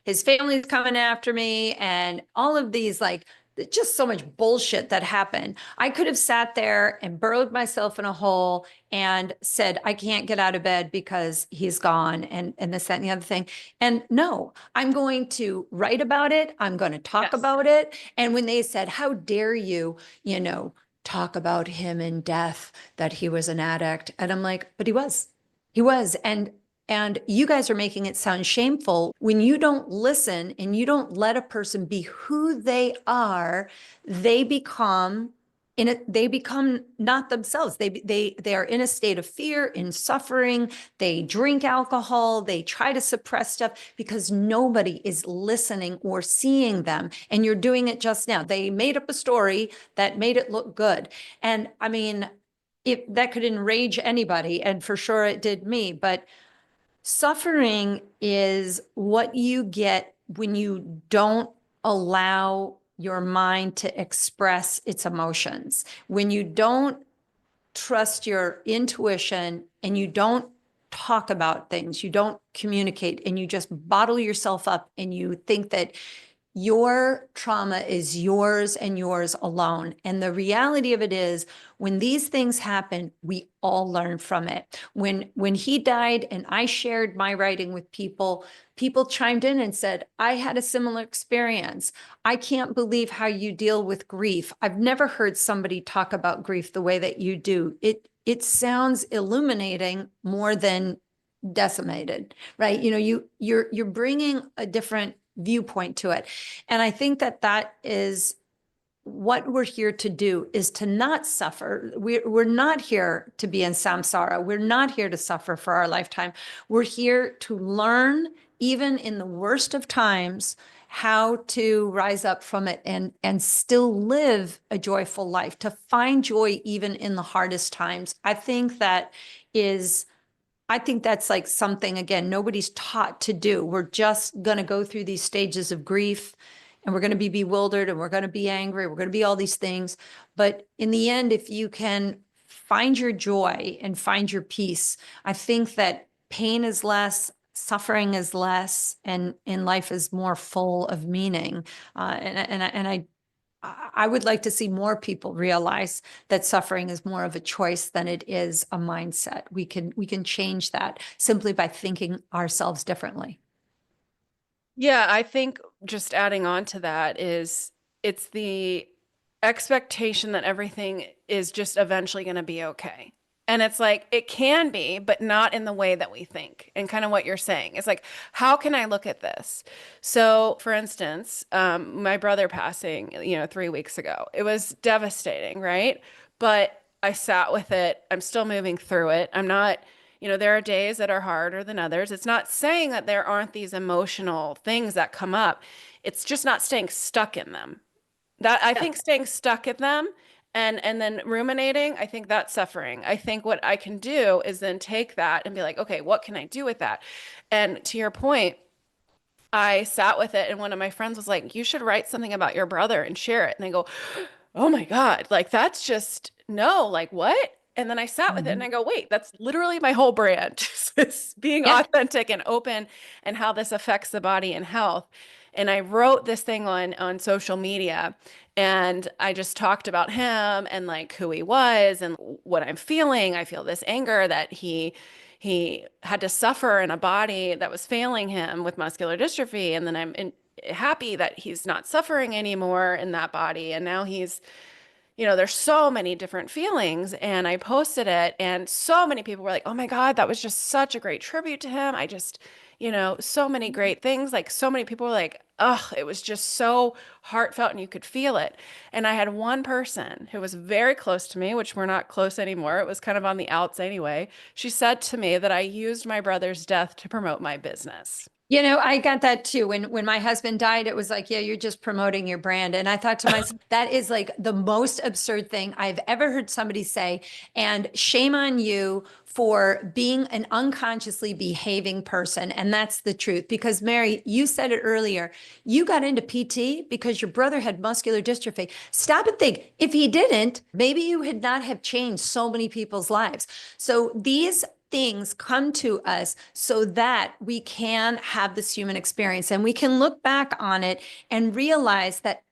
his family's coming after me, and all of these, like, just so much bullshit that happened. I could have sat there and burrowed myself in a hole and said, I can't get out of bed because he's gone, and this, that, and the other thing. And no, I'm going to write about it. I'm going to talk Yes. about it. And when they said, how dare you, talk about him in death, that he was an addict. And I'm like, but he was. And you guys are making it sound shameful. When you don't listen and you don't let a person be who they are, they become they become not themselves. They are in a state of fear, in suffering. They drink alcohol. They try to suppress stuff because nobody is listening or seeing them. And you're doing it just now. They made up a story that made it look good. And I mean, if that could enrage anybody, and for sure it did me, but suffering is what you get when you don't allow your mind to express its emotions, when you don't trust your intuition and you don't talk about things, you don't communicate, and you just bottle yourself up and you think that your trauma is yours and yours alone. And the reality of it is, when these things happen, we all learn from it. When he died and I shared my writing with people, people chimed in and said, I had a similar experience. I can't believe how you deal with grief. I've never heard somebody talk about grief the way that you do. It sounds illuminating more than decimated, right? You're bringing a different viewpoint to it. And I think that is what we're here to do, is to not suffer. We're not here to be in samsara. We're not here to suffer for our lifetime. We're here to learn, even in the worst of times, how to rise up from it and still live a joyful life, to find joy even in the hardest times. I think that's like something, again, nobody's taught to do. We're just going to go through these stages of grief, and we're going to be bewildered, and we're going to be angry. We're going to be all these things. But in the end, if you can find your joy and find your peace, I think that pain is less, suffering is less, and life is more full of meaning. I would like to see more people realize that suffering is more of a choice than it is a mindset. We can change that simply by thinking ourselves differently. Yeah, I think just adding on to that is it's the expectation that everything is just eventually going to be okay. And it's like, it can be, but not in the way that we think. And kind of what you're saying. It's like, how can I look at this? So, for instance, my brother passing, 3 weeks ago, it was devastating, right? But I sat with it. I'm still moving through it. I'm not, there are days that are harder than others. It's not saying that there aren't these emotional things that come up. It's just not staying stuck in them. That I think staying stuck in them and then ruminating, I think that's suffering. I think what I can do is then take that and be like, okay, what can I do with that? And to your point, I sat with it and one of my friends was like, you should write something about your brother and share it. And I go, oh my God, like that's just no, like what? And then I sat with it and Mhm. I go, wait, that's literally my whole brand. It's being Yeah. authentic and open and how this affects the body and health. And I wrote this thing on social media and I just talked about him and like who he was and what I'm feeling. I feel this anger that he had to suffer in a body that was failing him with muscular dystrophy. And then happy that he's not suffering anymore in that body. And now there's so many different feelings. And I posted it, and so many people were like, oh my God, that was just such a great tribute to him. So many great things. Like, so many people were like, oh, it was just so heartfelt and you could feel it. And I had one person who was very close to me, which we're not close anymore. It was kind of on the outs anyway. She said to me that I used my brother's death to promote my business. I got that too. When my husband died, it was like, yeah, you're just promoting your brand. And I thought to myself, that is like the most absurd thing I've ever heard somebody say. And shame on you for being an unconsciously behaving person. And that's the truth. Because Mary, you said it earlier. You got into PT because your brother had muscular dystrophy. Stop and think. If he didn't, maybe you would not have changed so many people's lives. So these things come to us so that we can have this human experience and we can look back on it and realize that,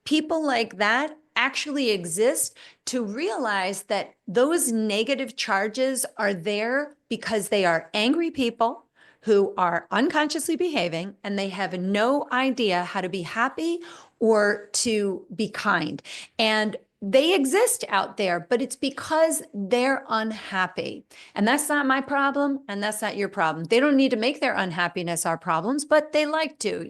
people like that actually exist, to realize that those negative charges are there because they are angry people who are unconsciously behaving and they have no idea how to be happy or to be kind. And they exist out there, but it's because they're unhappy. And that's not my problem. And that's not your problem. They don't need to make their unhappiness our problems, but they like to.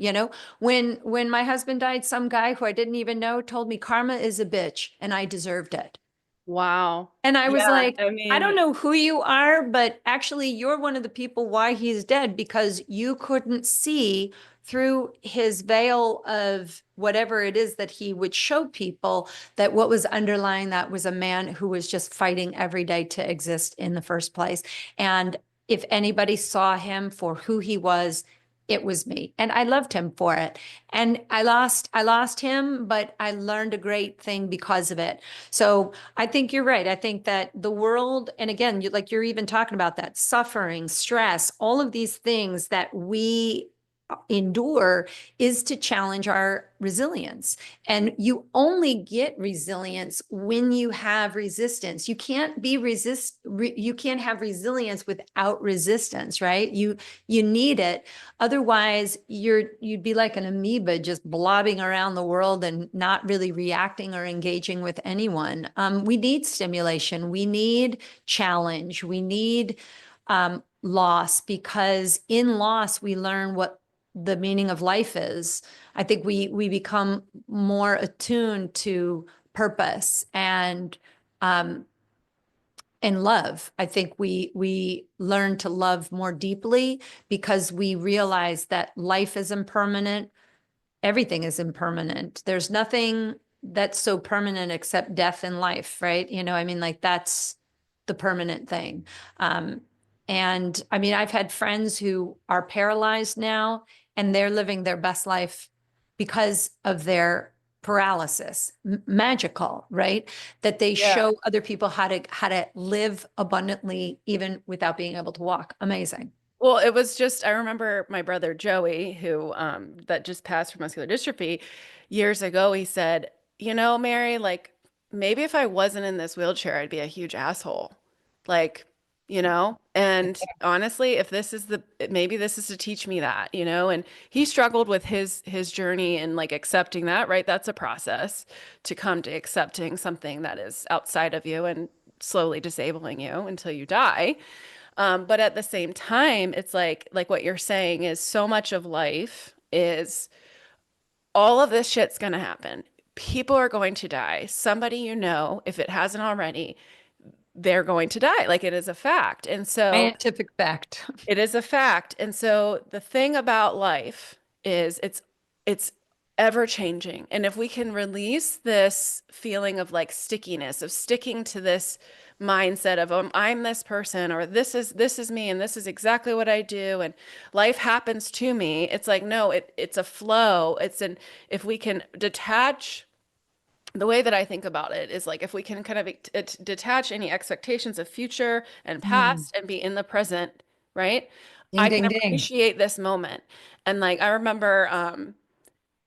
When my husband died, some guy who I didn't even know told me karma is a bitch and I deserved it. Wow. And I was Yeah. like, I I don't mean, know who you are, but actually, you're one of the people why he's dead because you couldn't see through his veil of whatever it is that he would show people, that what was underlying that was a man who was just fighting every day to exist in the first place. And if anybody saw him for who he was, it was me. And I loved him for it. And I lost him, but I learned a great thing because of it. So I think you're right. I think that the world, and again, like you're even talking about that suffering, stress, all of these things that we endure is to challenge our resilience. And you only get resilience when you have resistance. You can't you can't have resilience without resistance, right? You need it. Otherwise, you'd be like an amoeba just blobbing around the world and not really reacting or engaging with anyone. We need stimulation. We need challenge. We need loss, because in loss we learn what the meaning of life is. I think we become more attuned to purpose and love. I think we learn to love more deeply because we realize that life is impermanent. Everything is impermanent. There's nothing that's so permanent except death in life, right? I mean, like that's the permanent thing. Um, and I mean, I've had friends who are paralyzed now and they're living their best life because of their paralysis. Magical, right? That they yeah. show other people how to live abundantly even without being able to walk. Amazing. Well, it was just, I remember my brother Joey, who that just passed from muscular dystrophy years ago. He said, Mary, like maybe if I wasn't in this wheelchair, I'd be a huge asshole. Like, And honestly, if this is maybe this is to teach me that, and he struggled with his journey and like accepting that, right? That's a process to come to accepting something that is outside of you and slowly disabling you until you die. But at the same time, it's like what you're saying is so much of life is all of this shit's gonna happen. People are going to die. Somebody if it hasn't already, they're going to die. Like it is a fact. And so Scientific fact. it is a fact. And so the thing about life is it's ever changing. And if we can release this feeling of like stickiness, of sticking to this mindset of I'm this person or this is me and this is exactly what I do and life happens to me. It's like no, it's a flow. If we can detach the way that I think about it is like if we can kind of detach any expectations of future and Mm. past and be in the present, right? Ding, I can ding, ding. appreciate this moment. And like I remember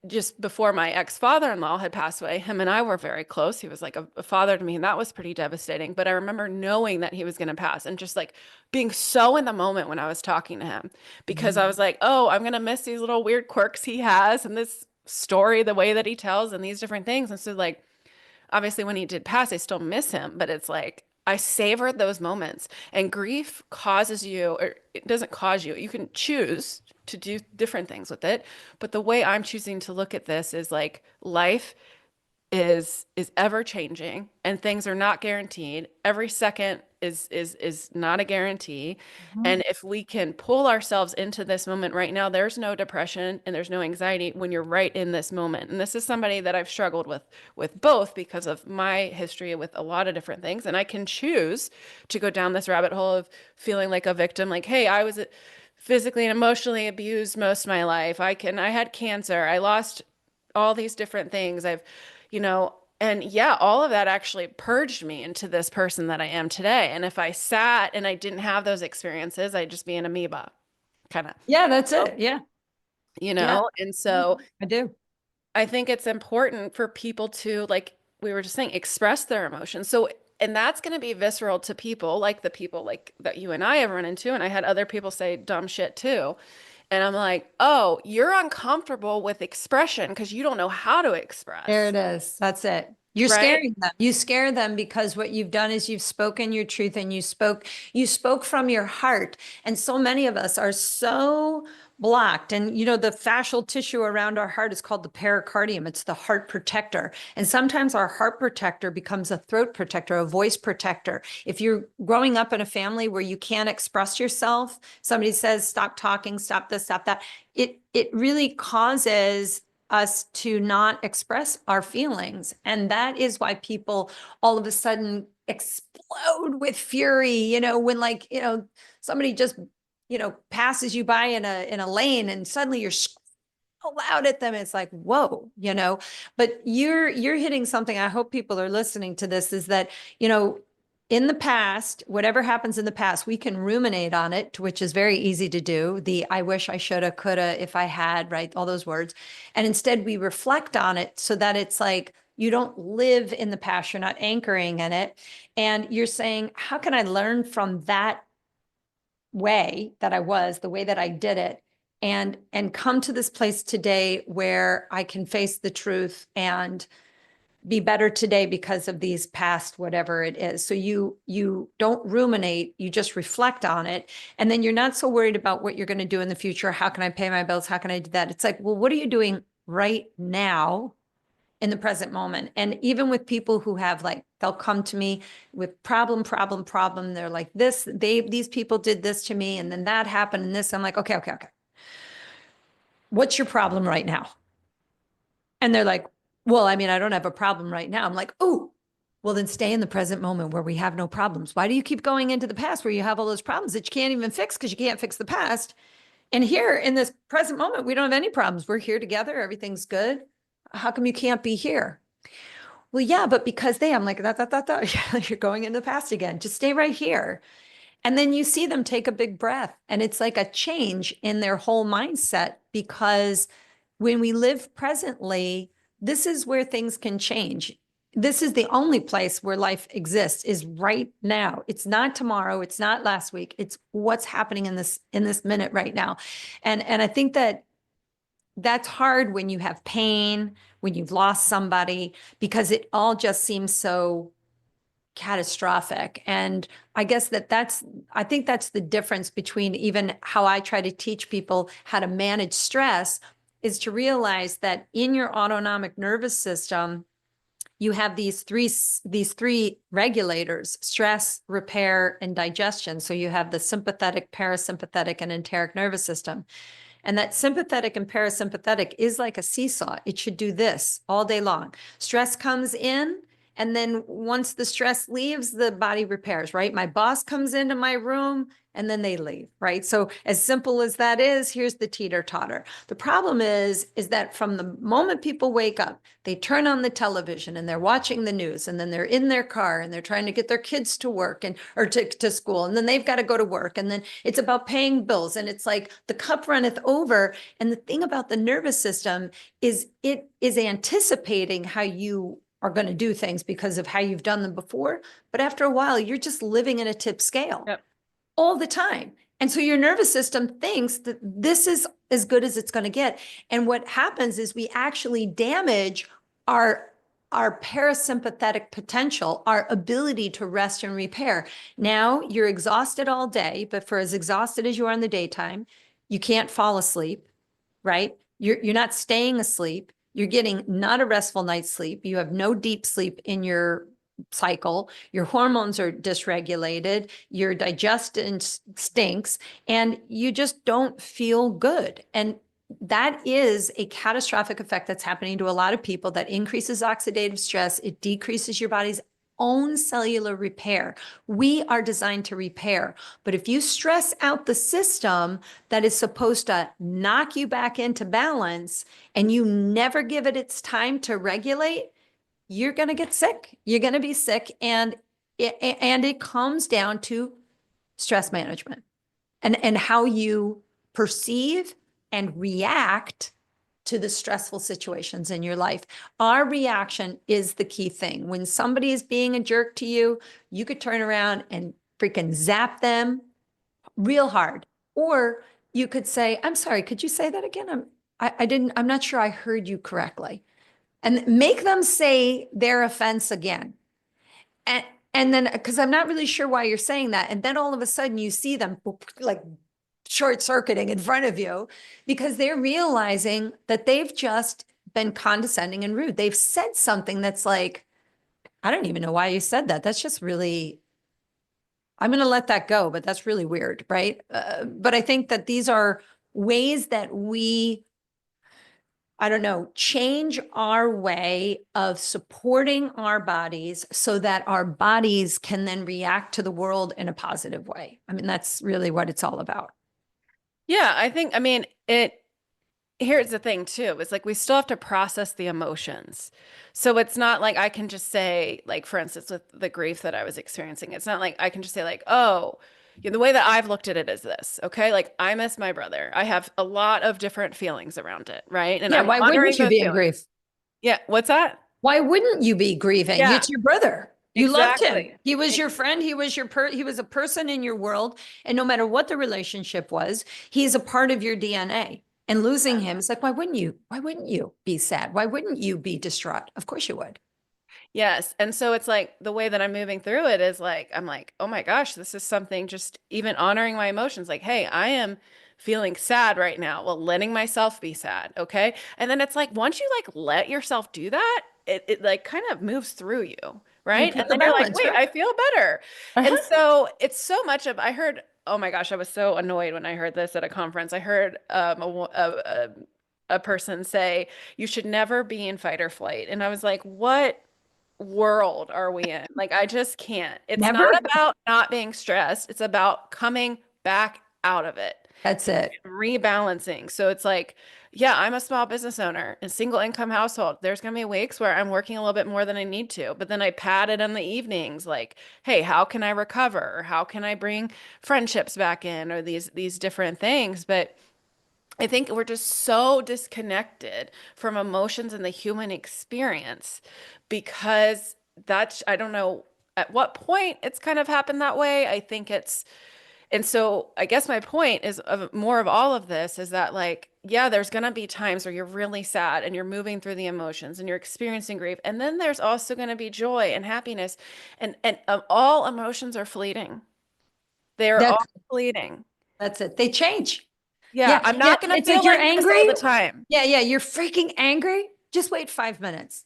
just before my ex-father-in-law had passed away, him and I were very close. He was like a father to me, and that was pretty devastating. But I remember knowing that he was going to pass and just like being so in the moment when I was talking to him because I Mhm. was like, oh, I'm going to miss these little weird quirks he has and this story, the way that he tells and these different things. And so like obviously when he did pass, I still miss him, but it's like I savored those moments. And grief causes you, or it doesn't cause you. You can choose to do different things with it. But the way I'm choosing to look at this is like life is ever changing and things are not guaranteed. Every second is not a guarantee. Mhm. And if we can pull ourselves into this moment right now, there's no depression and there's no anxiety when you're right in this moment. And this is somebody that I've struggled with both because of my history with a lot of different things. And I can choose to go down this rabbit hole of feeling like a victim, like, hey, I was physically and emotionally abused most of my life. I had cancer. I lost all these different things. And yeah, all of that actually purged me into this person that I am today. And if I sat and I didn't have those experiences, I'd just be an amoeba, kind of, Yeah, that's it. Yeah. Yeah. And Yeah, so I do. I think it's important for people to, like we were just saying, express their emotions. So, and that's going to be visceral to people, like the people like that you and I have run into. And I had other people say dumb shit too. And I'm like, oh, you're uncomfortable with expression because you don't know how to There express, it is. That's it. You're right? scaring them. You scare them because what you've done is you've spoken your truth and you spoke from your heart. And so many of us are so blocked. And the fascial tissue around our heart is called the pericardium. It's the heart protector. And sometimes our heart protector becomes a throat protector, a voice protector. If you're growing up in a family where you can't express yourself, somebody says, stop talking, stop this, stop that. It really causes us to not express our feelings. And that is why people all of a sudden explode with fury, when somebody just, passes you by in a lane and suddenly you're so loud at them. It's like, whoa. But you're hitting something. I hope people are listening to this is that, in the past, whatever happens in the past, we can ruminate on it, which is very easy to do. The I wish I shoulda, coulda, if I had, right? All those words. And instead we reflect on it so that it's like you don't live in the past, you're not anchoring in it. And you're saying, how can I learn from that way that I was, the way that I did it, and come to this place today where I can face the truth and be better today because of these past whatever it is. So you don't ruminate, you just reflect on it, and then you're not so worried about what you're going to do in the future. How can I pay my bills? How can I do that? It's like, well, what are you doing right now in the present moment? And even with people who have like, they'll come to me with problem. They're like, these people did this to me, and then that happened, and this. I'm like, okay. What's your problem right now? And they're like, well, I mean, I don't have a problem right now. I'm like, oh, well, then stay in the present moment where we have no problems. Why do you keep going into the past where you have all those problems that you can't even fix because you can't fix the past? And here in this present moment, we don't have any problems. We're here together. Everything's good. How come you can't be here? Well, yeah, but because I'm like, that. You're going into the past again. Just stay right here. And then you see them take a big breath, and it's like a change in their whole mindset because when we live presently, this is where things can change. this is the only place where life exists, is right now. It's not tomorrow. It's not last week. It's what's happening in this minute right now. And I think that that's hard when you have pain, when you've lost somebody, because it all just seems so catastrophic. And I guess I think that's the difference between even how I try to teach people how to manage stress, is to realize that in your autonomic nervous system, you have these three regulators: stress, repair, and digestion. So you have the sympathetic, parasympathetic, and enteric nervous system. And that sympathetic and parasympathetic is like a seesaw. It should do this all day long. Stress comes in, and then once the stress leaves, the body repairs, right? My boss comes into my room and then they leave, right? So as simple as that is, here's the teeter-totter. The problem is that from the moment people wake up, they turn on the television and they're watching the news, and then they're in their car and they're trying to get their kids to work or to school, and then they've got to go to work, and then it's about paying bills, and it's like the cup runneth over. And the thing about the nervous system is it is anticipating how you are going to do things because of how you've done them before. But after a while, you're just living in a tip scale. Yep. All the time. And so your nervous system thinks that this is as good as it's going to get. And what happens is we actually damage our parasympathetic potential, our ability to rest and repair. Now you're exhausted all day, but for as exhausted as you are in the daytime, you can't fall asleep, right? You're not staying asleep. You're getting not a restful night's sleep. You have no deep sleep in your cycle. Your hormones are dysregulated. Your digestion stinks, and you just don't feel good. And that is a catastrophic effect that's happening to a lot of people. That increases oxidative stress. It decreases your body's own cellular repair. We are designed to repair. But if you stress out the system that is supposed to knock you back into balance, and you never give it its time to regulate, you're going to get sick. You're going to be sick. And it comes down to stress management and how you perceive and react to the stressful situations in your life. Our reaction is the key thing. When somebody is being a jerk to you, you could turn around and freaking zap them real hard. Or you could say, I'm sorry, could you say that again? I'm not sure I heard you correctly. And make them say their offense again. And then, because I'm not really sure why you're saying that. And then all of a sudden you see them like short circuiting in front of you, because they're realizing that they've just been condescending and rude. They've said something that's like, I don't even know why you said that. That's just really, I'm going to let that go, but that's really weird, right? But I think that these are ways that we, I don't know, change our way of supporting our bodies so that our bodies can then react to the world in a positive way. I mean, that's really what it's all about. Yeah, I mean, here's the thing too. It's like we still have to process the emotions. So it's not like I can just say, like, for instance, with the grief that I was experiencing, it's not like I can just say, like, oh, the way that I've looked at it is this, okay? Like, I miss my brother. I have a lot of different feelings around it, right? And Yeah, I'm why honoring wouldn't you those be in feelings. grief? Yeah, what's that? Why wouldn't you be grieving? Yeah, It's your brother. You loved him. exactly. He was your friend. He was he was a person in your world. And no matter what the relationship was, he's a part of your DNA. And losing him is like, why wouldn't you? Why wouldn't you be sad? Why wouldn't you be distraught? Of course you would. Yes. And so it's like the way that I'm moving through it is like, I'm like, oh my gosh, this is something, just even honoring my emotions. Like, hey, I am feeling sad right now. Well, letting myself be sad. Okay. And then it's like, once you like let yourself do that, it like kind of moves through you. You Right. feel And the then you're like, balance, wait, right? I feel better. And Uh-huh. so it's so much of, I heard, oh my gosh, I was so annoyed when I heard this at a conference. I heard a person say, you should never be in fight or flight. And I was like, what world are we in? Like, I just can't. It's not Never? about not being stressed. It's about coming back out of it, That's it. rebalancing. So it's like, yeah, I'm a small business owner in single income household. There's going to be weeks where I'm working a little bit more than I need to, but then I pad it in the evenings. Like, hey, how can I recover? How can I bring friendships back in, or these different things? But I think we're just so disconnected from emotions and the human experience because that's, I don't know at what point it's kind of happened that way. I think it's, and so I guess my point is of more of all of this is that like, yeah, there's going to be times where you're really sad and you're moving through the emotions and you're experiencing grief. And then there's also going to be joy and happiness and all emotions are fleeting. They're That all fleeting. that's it. They change. Yeah, Yeah, I'm yeah. not going to It's feel like you're like this all angry. the time. Yeah, yeah. You're freaking angry. Just wait 5 minutes.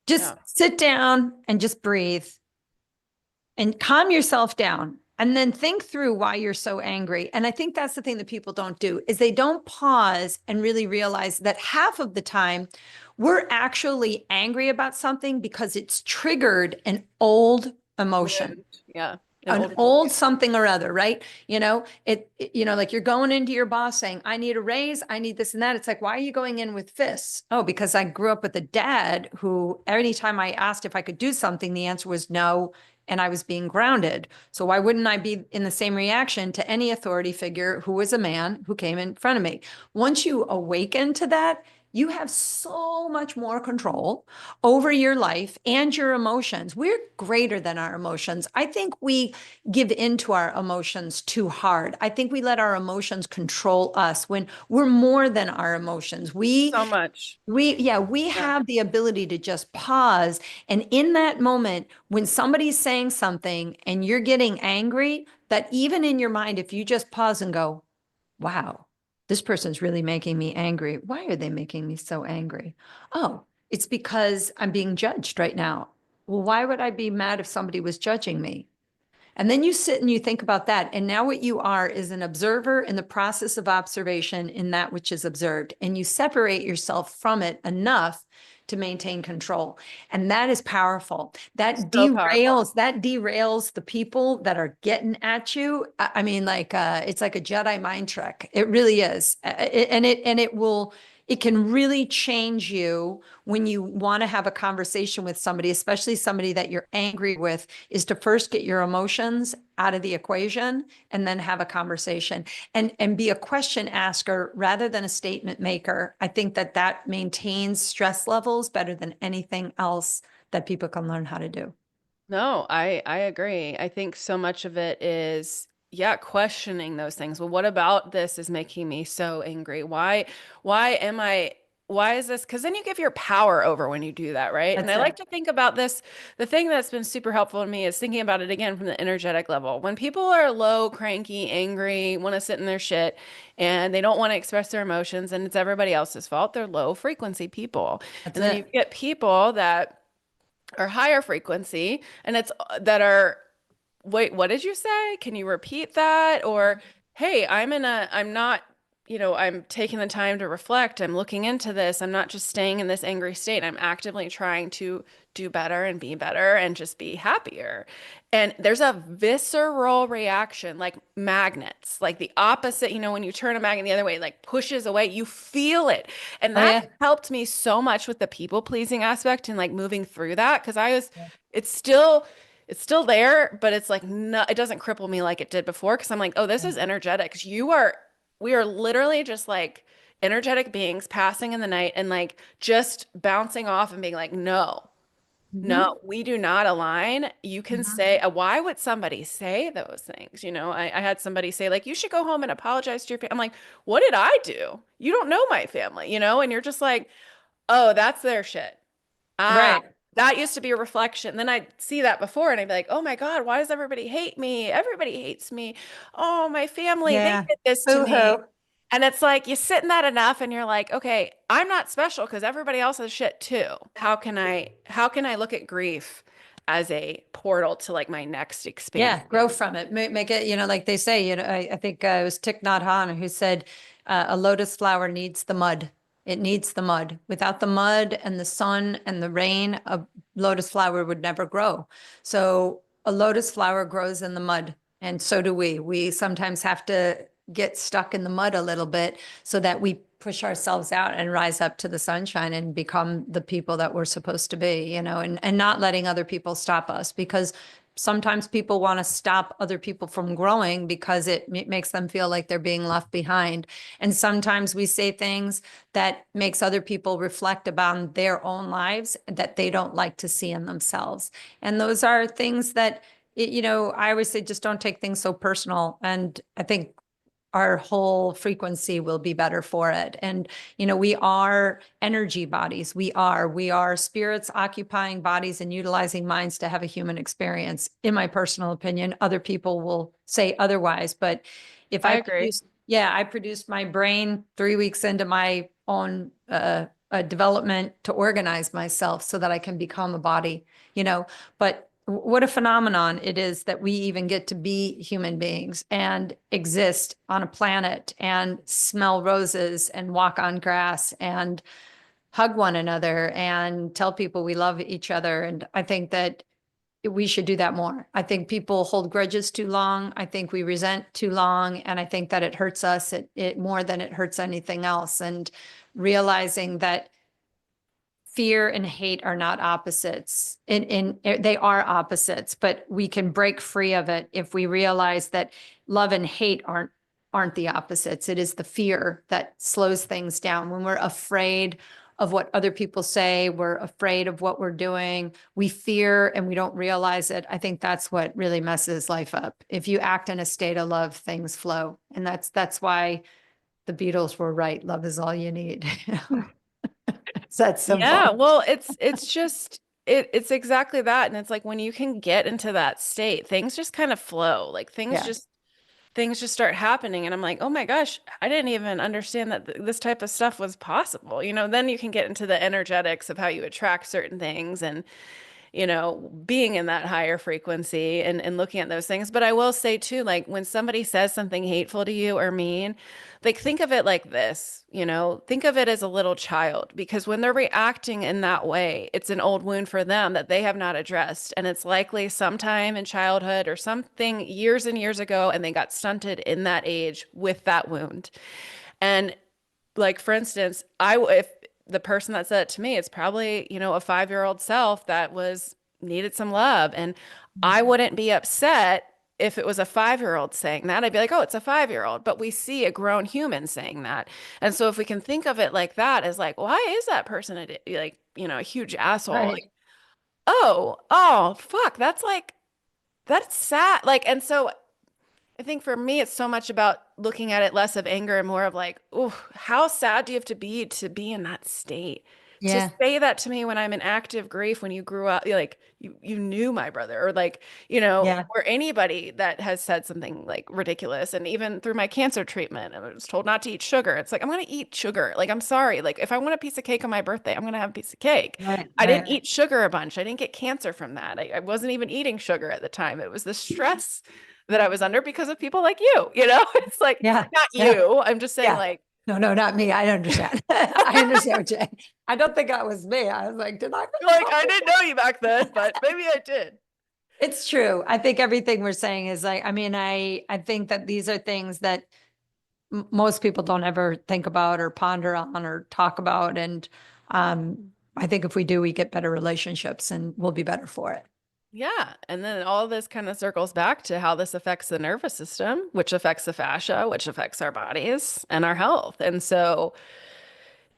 Just Yeah. sit down and just breathe and calm yourself down. And then think through why you're so angry. And I think that's the thing that people don't do is they don't pause and really realize that half of the time we're actually angry about something because it's triggered an old emotion, Wound. Yeah. An an old wound. old something or other, right? Like you're going into your boss saying, I need a raise, I need this and that. It's like, why are you going in with fists? Oh, because I grew up with a dad who, anytime I asked if I could do something, the answer was no. And I was being grounded. So why wouldn't I be in the same reaction to any authority figure who was a man who came in front of me? Once you awaken to that, you have so much more control over your life and your emotions. We're greater than our emotions. I think we give into our emotions too hard. I think we let our emotions control us when we're more than our emotions. So much. We Yeah. have the ability to just pause. And in that moment, when somebody's saying something and you're getting angry, that even in your mind, if you just pause and go, wow, this person's really making me angry. Why are they making me so angry? Oh, it's because I'm being judged right now. Well, why would I be mad if somebody was judging me? And then you sit and you think about that. And now what you are is an observer in the process of observation in that which is observed. And you separate yourself from it enough to maintain control. And that is powerful. So powerful. That derails the people that are getting at you. I mean, like it's like a Jedi mind trick. It really is. It can really change you when you want to have a conversation with somebody, especially somebody that you're angry with, is to first get your emotions out of the equation and then have a conversation and be a question asker rather than a statement maker. I think that maintains stress levels better than anything else that people can learn how to do. No, I agree. I think so much of it is, yeah, questioning those things. Well, what about this is making me so angry? Why am I, why is this? Because then you give your power over when you do that, right? And That's I like it. to think about this. The thing that's been super helpful to me is thinking about it again from the energetic level. When people are low, cranky, angry, want to sit in their shit, and they don't want to express their emotions, and it's everybody else's fault, they're low frequency people. That's And then you it. get people that are higher frequency and it's that are, wait, what did you say? Can you repeat that? Or, hey, I'm not, I'm taking the time to reflect. I'm looking into this. I'm not just staying in this angry state. I'm actively trying to do better and be better and just be happier. And there's a visceral reaction, like magnets, like the opposite, when you turn a magnet the other way, it like pushes away, you feel it. And Oh that yeah. helped me so much with the people pleasing aspect and like moving through that because it's still, it's still there, but it's like no, it doesn't cripple me like it did before because I'm like, oh, this is energetic. 'Cause we are literally just like energetic beings passing in the night and like just bouncing off and being like, no, Mhm. no, we do not align. You can Mhm. say, why would somebody say those things? I had somebody say, like, you should go home and apologize to your family. I'm like, what did I do? You don't know my family, and you're just like, oh, that's their shit. Ah, Right. that used to be a reflection. Then I'd see that before and I'd be like, oh my God, why does everybody hate me? Everybody hates me. Oh, my family, they Yeah. did this to me. Boo-hoo. And it's like you sit in that enough and you're like, okay, I'm not special because everybody else has shit too. How can I look at grief as a portal to like my next Yeah, expansion? grow from it. Make it, like they say, I think it was Thich Nhat Hanh who said a lotus flower needs the mud. It needs the mud. Without the mud and the sun and the rain, a lotus flower would never grow. So a lotus flower grows in the mud, and so do we. We sometimes have to get stuck in the mud a little bit so that we push ourselves out and rise up to the sunshine and become the people that we're supposed to be, and not letting other people stop us because sometimes people want to stop other people from growing because it makes them feel like they're being left behind. And sometimes we say things that makes other people reflect about their own lives that they don't like to see in themselves. And those are things that, I always say, just don't take things so personal. And I think our whole frequency will be better for it. And, we are energy bodies. We are spirits occupying bodies and utilizing minds to have a human experience. In my personal opinion, other people will say otherwise. But if I I agree. I produced my brain 3 weeks into my own development to organize myself so that I can become a body, but what a phenomenon it is that we even get to be human beings and exist on a planet and smell roses and walk on grass and hug one another and tell people we love each other. And I think that we should do that more. I think people hold grudges too long. I think we resent too long. And I think that it hurts us it more than it hurts anything else. And realizing that fear and hate are not opposites. They are opposites, but we can break free of it if we realize that love and hate aren't the opposites. It is the fear that slows things down. When we're afraid of what other people say, we're afraid of what we're doing, we fear and we don't realize it. I think that's what really messes life up. If you act in a state of love, things flow. And that's why the Beatles were right. Love is all you need. It's that Yeah, simple. well, it's just it's exactly that. And it's like when you can get into that state, things just kind of flow. Like Yeah. things just start happening and I'm like, "Oh my gosh, I didn't even understand that this type of stuff was possible." Then you can get into the energetics of how you attract certain things and being in that higher frequency and looking at those things. But I will say too, like when somebody says something hateful to you or mean, like think of it like this, think of it as a little child because when they're reacting in that way, it's an old wound for them that they have not addressed. And it's likely sometime in childhood or something years and years ago, and they got stunted in that age with that wound. And like for instance, if the person that said it to me, it's probably, a 5-year-old self that was needed some love. And I wouldn't be upset if it was a 5-year-old saying that. I'd be like, oh, it's a 5-year-old. But we see a grown human saying that. And so if we can think of it like that, as like, why is that person like, a huge asshole? Right. Like, oh, fuck, that's sad. Like, and so I think for me, it's so much about looking at it less of anger and more of like, oh, how sad do you have to be in that state? To Yeah. say that to me when I'm in active grief, when you grew up, like you knew my brother, or like, Yeah. or anybody that has said something like ridiculous. And even through my cancer treatment, I was told not to eat sugar. It's like, I'm gonna eat sugar. Like, I'm sorry. Like, if I want a piece of cake on my birthday, I'm gonna have a piece of cake. Right. I didn't Right. eat sugar a bunch. I didn't get cancer from that. I wasn't even eating sugar at the time. It was the stress that I was under because of people like you, It's like Yeah. not Yeah. you. I'm just saying Yeah. like No, no, not me. I understand. I understand what you're saying. I don't think that was me. I was like, did I? I didn't know you back then, but maybe I did. It's true. I think everything we're saying is like, I mean, I think that these are things that most people don't ever think about or ponder on or talk about. And I think if we do, we get better relationships and we'll be better for it. Yeah. And then all this kind of circles back to how this affects the nervous system, which affects the fascia, which affects our bodies and our health. And so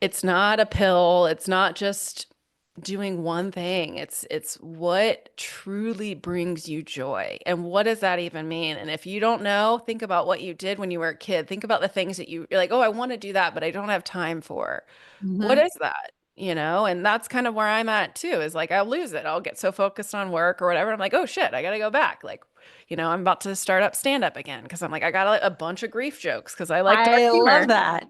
it's not a pill. It's not just doing one thing. It's what truly brings you joy. And what does that even mean? And if you don't know, think about what you did when you were a kid. Think about the things that you're like, oh, I want to do that, but I don't have time for. What Mhm. is that? And that's kind of where I'm at too, is like I'll lose it. I'll get so focused on work or whatever. I'm like, oh shit, I gotta go back. Like, I'm about to start up stand up again because I'm like, I got a bunch of grief jokes because I like dark I love humor. that.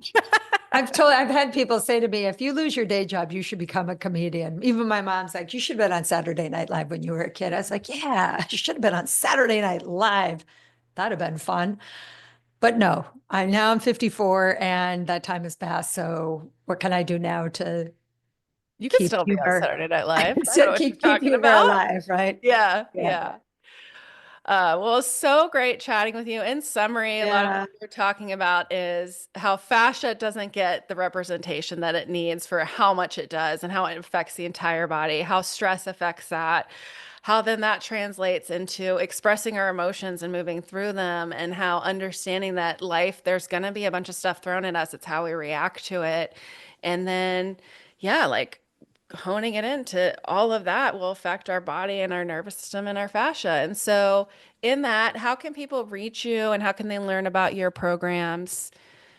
I've had people say to me, if you lose your day job, you should become a comedian. Even my mom's like, you should have been on Saturday Night Live when you were a kid. I was like, yeah, you should have been on Saturday Night Live. That'd have been fun. But no, I'm 54 and that time has passed. So what can I do now to You could keep still be on humor, Saturday Night Live. I don't know to what you're keep talking humor about. alive, right? Yeah, Yeah. yeah. Well, it's so great chatting with you. In summary, a lot of what Yeah. we're talking about is how fascia doesn't get the representation that it needs for how much it does and how it affects the entire body, how stress affects that, how then that translates into expressing our emotions and moving through them, and how understanding that life, there's going to be a bunch of stuff thrown at us. It's how we react to it. And then, yeah, like honing it into all of that will affect our body and our nervous system and our fascia. And so, in that, how can people reach you and how can they learn about your programs?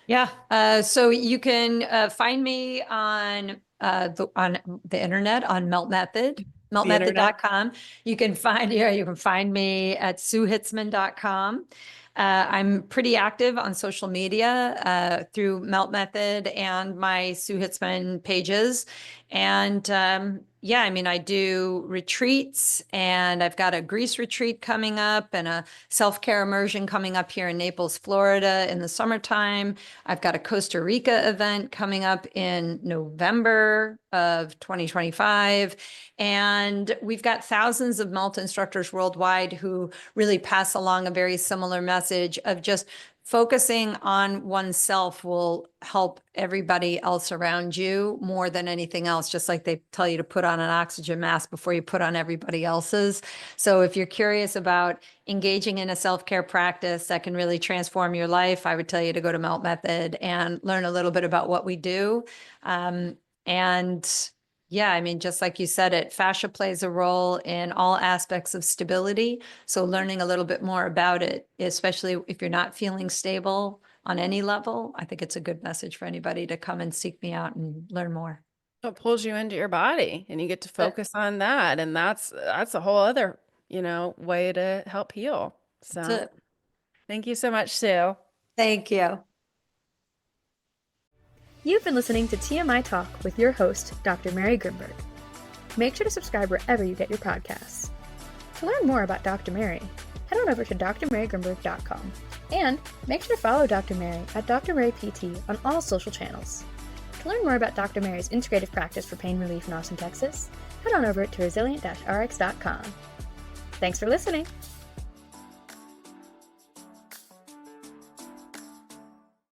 Yeah. So you can find me on the internet on Melt Method, The internet. meltmethod.com. You can find me at suehitzmann.com. I'm pretty active on social media through Melt Method and my Sue Hitzmann pages. And yeah, I mean, I do retreats, and I've got a Greece retreat coming up and a self-care immersion coming up here in Naples, Florida in the summertime. I've got a Costa Rica event coming up in November of 2025. And we've got thousands of Melt instructors worldwide who really pass along a very similar message of just focusing on oneself will help everybody else around you more than anything else, just like they tell you to put on an oxygen mask before you put on everybody else's. So if you're curious about engaging in a self-care practice that can really transform your life, I would tell you to go to Melt Method and learn a little bit about what we do. And yeah, I mean, just like you said it, fascia plays a role in all aspects of stability. So learning a little bit more about it, especially if you're not feeling stable on any level, I think it's a good message for anybody to come and seek me out and learn more. It pulls you into your body and you get to focus on that. And that's a whole other, way to help heal. That's So it. thank you so much, Sue. Thank you. You've been listening to TMI Talk with your host, Dr. Mary Grimberg. Make sure to subscribe wherever you get your podcasts. To learn more about Dr. Mary, head on over to drmarygrimberg.com, and make sure to follow Dr. Mary at Dr. Mary PT on all social channels. To learn more about Dr. Mary's integrative practice for pain relief in Austin, Texas, head on over to resilient-rx.com. Thanks for listening.